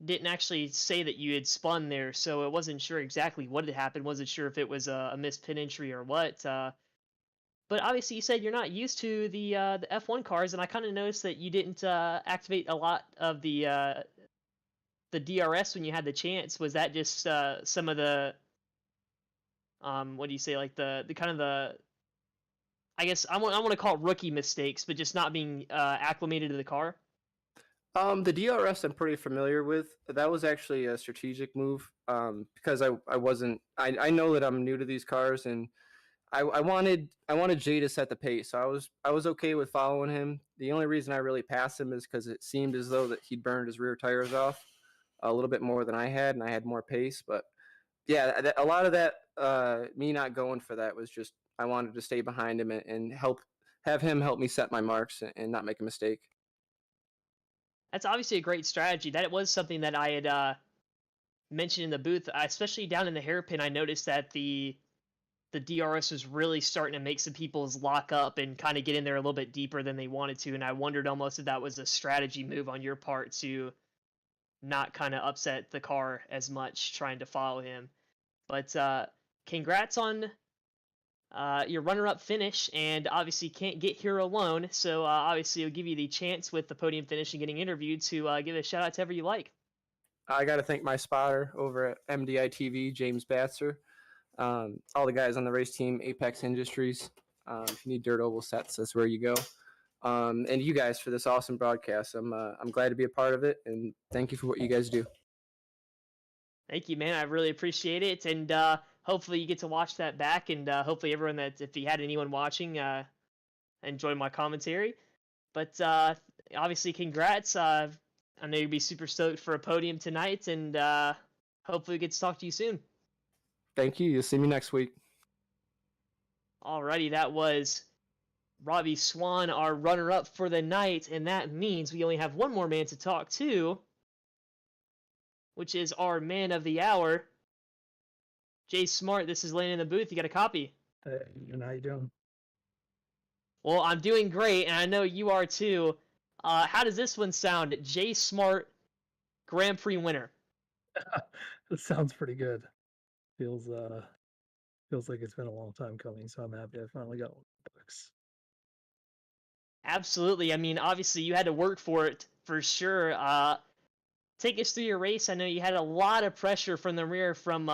didn't actually say that you had spun there, so it wasn't sure exactly what had happened. Wasn't sure if it was a missed pin entry or what. But obviously, you said you're not used to the F1 cars, and I kind of noticed that you didn't activate a lot of the DRS when you had the chance. Was that just some of the what do you say, like the kind of the, I guess I want to call it rookie mistakes, but just not being acclimated to the car? The DRS I'm pretty familiar with. That was actually a strategic move because I know that I'm new to these cars, and I wanted Jay to set the pace. So I was okay with following him. The only reason I really passed him is because it seemed as though that he'd burned his rear tires off a little bit more than I had, and I had more pace. But yeah, a lot of that me not going for that was just I wanted to stay behind him and have him help me set my marks and not make a mistake. That's obviously a great strategy. That it was something that I had mentioned in the booth, especially down in the hairpin. I noticed that the DRS was really starting to make some people's lock up and kind of get in there a little bit deeper than they wanted to, and I wondered almost if that was a strategy move on your part to not kind of upset the car as much trying to follow him. But congrats on your runner-up finish, and obviously can't get here alone. So obviously, it'll give you the chance with the podium finish and getting interviewed to give a shout out to whoever you like. I got to thank my spotter over at MDI TV, James Batzer. All the guys on the race team, Apex Industries. If you need dirt oval sets, that's where you go. And you guys for this awesome broadcast. I'm glad to be a part of it, and thank you for what you guys do. Thank you, man. I really appreciate it, and hopefully you get to watch that back, and hopefully everyone that, if you had anyone watching, enjoyed my commentary. But obviously, congrats. I know you'll be super stoked for a podium tonight, and hopefully we get to talk to you soon. Thank you. You'll see me next week. Alrighty, that was Robbie Swan, our runner-up for the night, and that means we only have one more man to talk to, which is our man of the hour, Jay Smart. This is Lane in the booth. You got a copy? Hey, and how you doing? Well, I'm doing great, and I know you are too. How does this one sound? Jay Smart, Grand Prix winner. This sounds pretty good. Feels like it's been a long time coming, so I'm happy I finally got one of the books. Absolutely. I mean, obviously you had to work for it for sure. Take us through your race. I know you had a lot of pressure from the rear from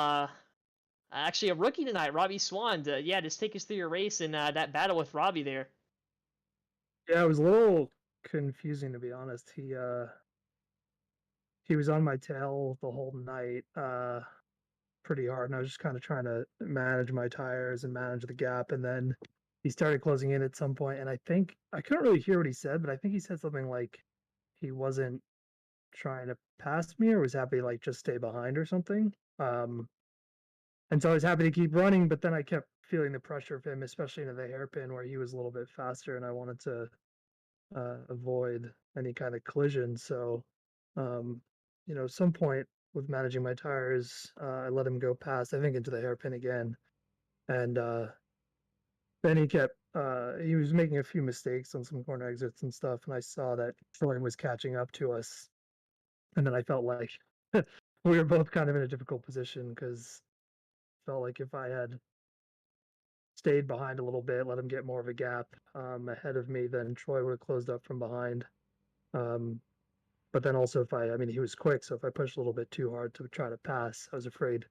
actually a rookie tonight, Robbie Swan. Yeah, just take us through your race and that battle with Robbie there. Yeah, it was a little confusing to be honest. He was on my tail the whole night, pretty hard, and I was just kind of trying to manage my tires and manage the gap, and then he started closing in at some point, and I think I couldn't really hear what he said, but I think he said something like he wasn't trying to pass me or was happy to like just stay behind or something. And so I was happy to keep running, but then I kept feeling the pressure of him, especially into the hairpin where he was a little bit faster, and I wanted to avoid any kind of collision. So, some point with managing my tires, I let him go past, I think, into the hairpin again, and then he was making a few mistakes on some corner exits and stuff, and I saw that Troy was catching up to us, and then I felt like we were both kind of in a difficult position because felt like if I had stayed behind a little bit, let him get more of a gap ahead of me, then Troy would have closed up from behind. But then also he was quick, so if I pushed a little bit too hard to try to pass, I was afraid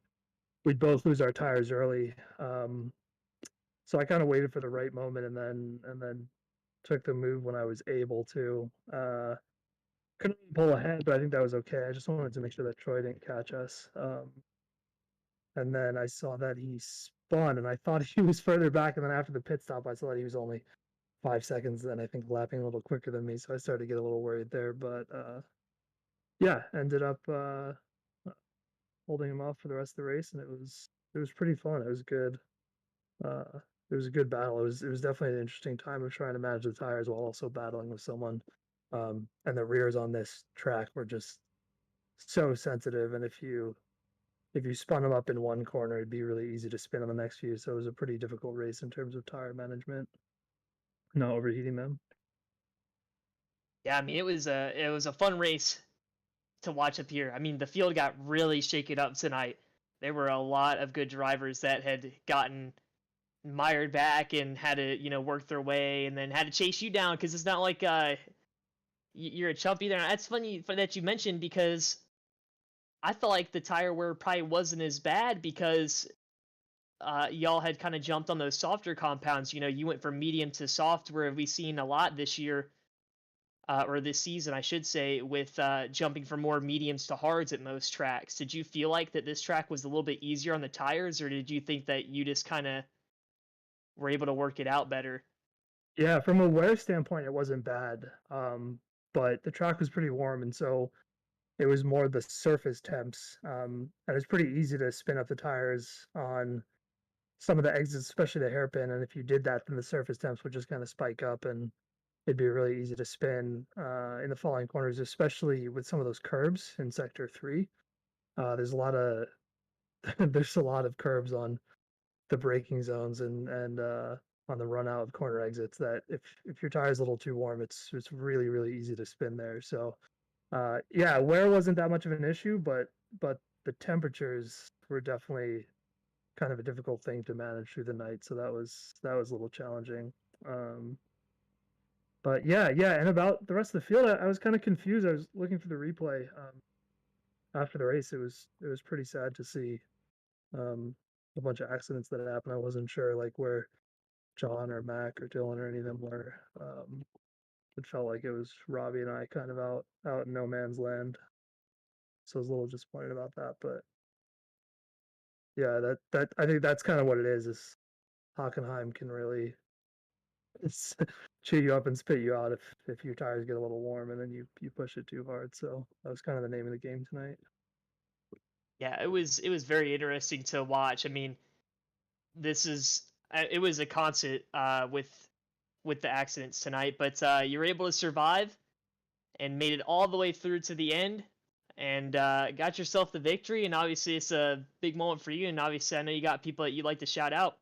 we'd both lose our tires early. So I kind of waited for the right moment and then took the move when I was able to. Couldn't pull ahead, but I think that was okay. I just wanted to make sure that Troy didn't catch us. And then I saw that he spun, and I thought he was further back. And then after the pit stop, I saw that he was only 5 seconds, and I think lapping a little quicker than me. So I started to get a little worried there. But yeah, ended up holding him off for the rest of the race, and it was pretty fun. It was good. It was a good battle. It was definitely an interesting time of trying to manage the tires while also battling with someone. And the rears on this track were just so sensitive, and if you spun them up in one corner, it'd be really easy to spin on the next few. So it was a pretty difficult race in terms of tire management, not overheating them. Yeah, I mean it was a fun race to watch up here. I mean the field got really shaken up tonight. There were a lot of good drivers that had gotten mired back and had to work their way and then had to chase you down because it's not like you're a chump either. That's funny that you mentioned because I felt like the tire wear probably wasn't as bad because y'all had kind of jumped on those softer compounds. You went from medium to soft, where we've seen a lot this year, or this season, I should say, with jumping from more mediums to hards at most tracks. Did you feel like that this track was a little bit easier on the tires, or did you think that you just kind of were able to work it out better? Yeah, from a wear standpoint, it wasn't bad, but the track was pretty warm, and so it was more the surface temps, and it was pretty easy to spin up the tires on some of the exits, especially the hairpin. And if you did that, then the surface temps would just kind of spike up, and it'd be really easy to spin in the falling corners, especially with some of those curbs in sector 3. There's a lot of there's a lot of curbs on the braking zones and on the run out of corner exits that if your tire's a little too warm, it's really really easy to spin there. So yeah, wear wasn't that much of an issue, but the temperatures were definitely kind of a difficult thing to manage through the night. So that was a little challenging. But yeah, and about the rest of the field, I was kind of confused. I was looking for the replay after the race. It was pretty sad to see a bunch of accidents that happened. I wasn't sure like where John or Mac or Dylan or any of them were. It felt like it was Robbie and I kind of out in no man's land. So I was a little disappointed about that, but yeah, that I think that's kind of what it is Hockenheim can really chew you up and spit you out if your tires get a little warm and then you push it too hard. So that was kind of the name of the game tonight. Yeah, it was very interesting to watch. I mean, it was a constant with with the accidents tonight, but you were able to survive and made it all the way through to the end and got yourself the victory. And obviously, it's a big moment for you. And obviously, I know you got people that you'd like to shout out.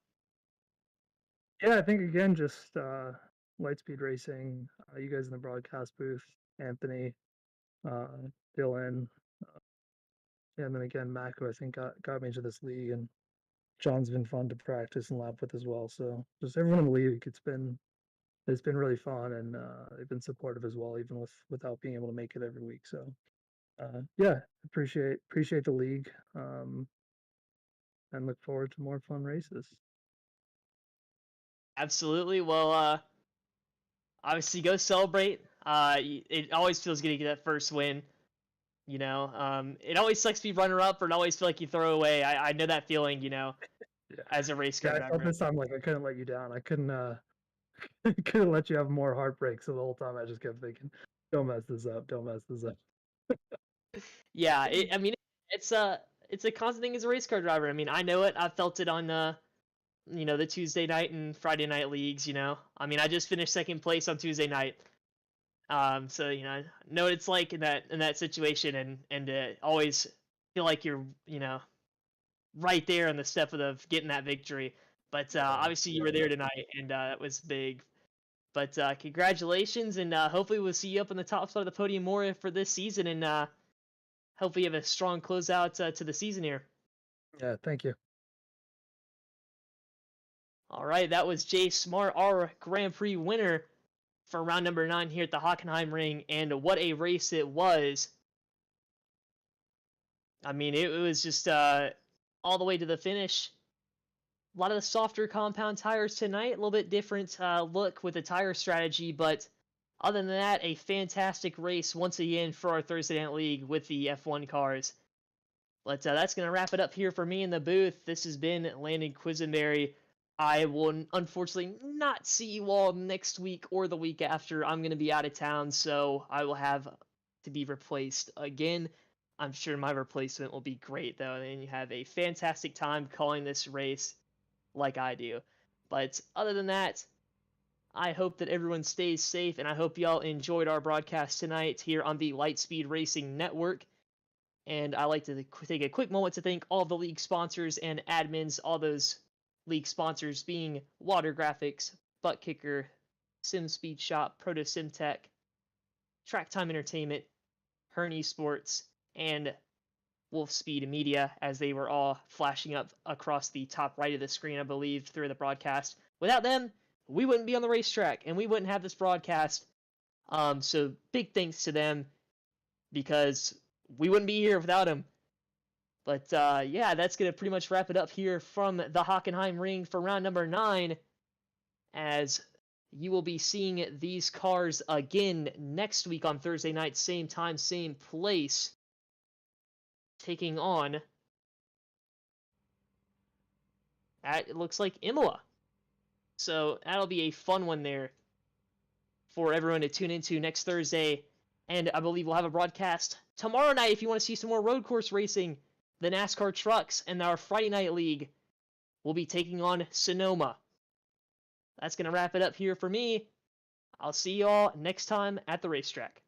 Yeah, I think again, just Lightspeed Racing, you guys in the broadcast booth, Anthony, Dylan, and then again Mac, who I think got me into this league, and John's been fun to practice and lap with as well. So just everyone in the league, it's been really fun, and they've been supportive as well, even without being able to make it every week. So yeah, appreciate the league, and look forward to more fun races. Absolutely. Well, obviously, go celebrate. It always feels good to get that first win. You know, it always sucks to be runner up, or it always feel like you throw away. I know that feeling. You know, Yeah. as a race car Yeah, I felt driver. this time like I couldn't let you down. I couldn't couldn't let you have more heartbreaks. So the whole time I just kept thinking, "Don't mess this up. Don't mess this up." Yeah, I mean, it's a constant thing as a race car driver. I mean, I know it. I felt it on you know, the Tuesday night and Friday night leagues. You know, I mean, I just finished second place on Tuesday night. So you know, I know what it's like in that situation, and always feel like you're, you know, right there on the step of getting that victory. But obviously, you were there tonight, and that was big. But congratulations, and hopefully we'll see you up on the top spot of the podium more for this season, and hopefully you have a strong closeout to the season here. Yeah, thank you. All right, that was Jay Smart, our Grand Prix winner for round number 9 here at the Hockenheim Ring, and what a race it was. I mean, it was just all the way to the finish. A lot of the softer compound tires tonight, a little bit different look with the tire strategy, but other than that, a fantastic race once again for our Thursday Night League with the F1 cars. But that's going to wrap it up here for me in the booth. This has been Landon Quisenberry. I will unfortunately not see you all next week or the week after. I'm going to be out of town, so I will have to be replaced again. I'm sure my replacement will be great, though, and you have a fantastic time calling this race like I do. But other than that, I hope that everyone stays safe, and I hope y'all enjoyed our broadcast tonight here on the Lightspeed Racing Network. And I like to take a quick moment to thank all the league sponsors and admins, all those league sponsors being Water Graphics, Butt Kicker, Sim Speed Shop, Proto Sim Tech, Track Time Entertainment, Hearn Esports, and Wolf Speed Media, as they were all flashing up across the top right of the screen, I believe, through the broadcast. Without them, we wouldn't be on the racetrack, and we wouldn't have this broadcast. So big thanks to them, because we wouldn't be here without them. But yeah, that's going to pretty much wrap it up here from the Hockenheim Ring for round number 9, as you will be seeing these cars again next week on Thursday night, same time, same place, taking on, it looks like Imola. So that'll be a fun one there for everyone to tune into next Thursday. And I believe we'll have a broadcast tomorrow night if you want to see some more road course racing. The NASCAR trucks and our Friday Night League will be taking on Sonoma. That's going to wrap it up here for me. I'll see you all next time at the racetrack.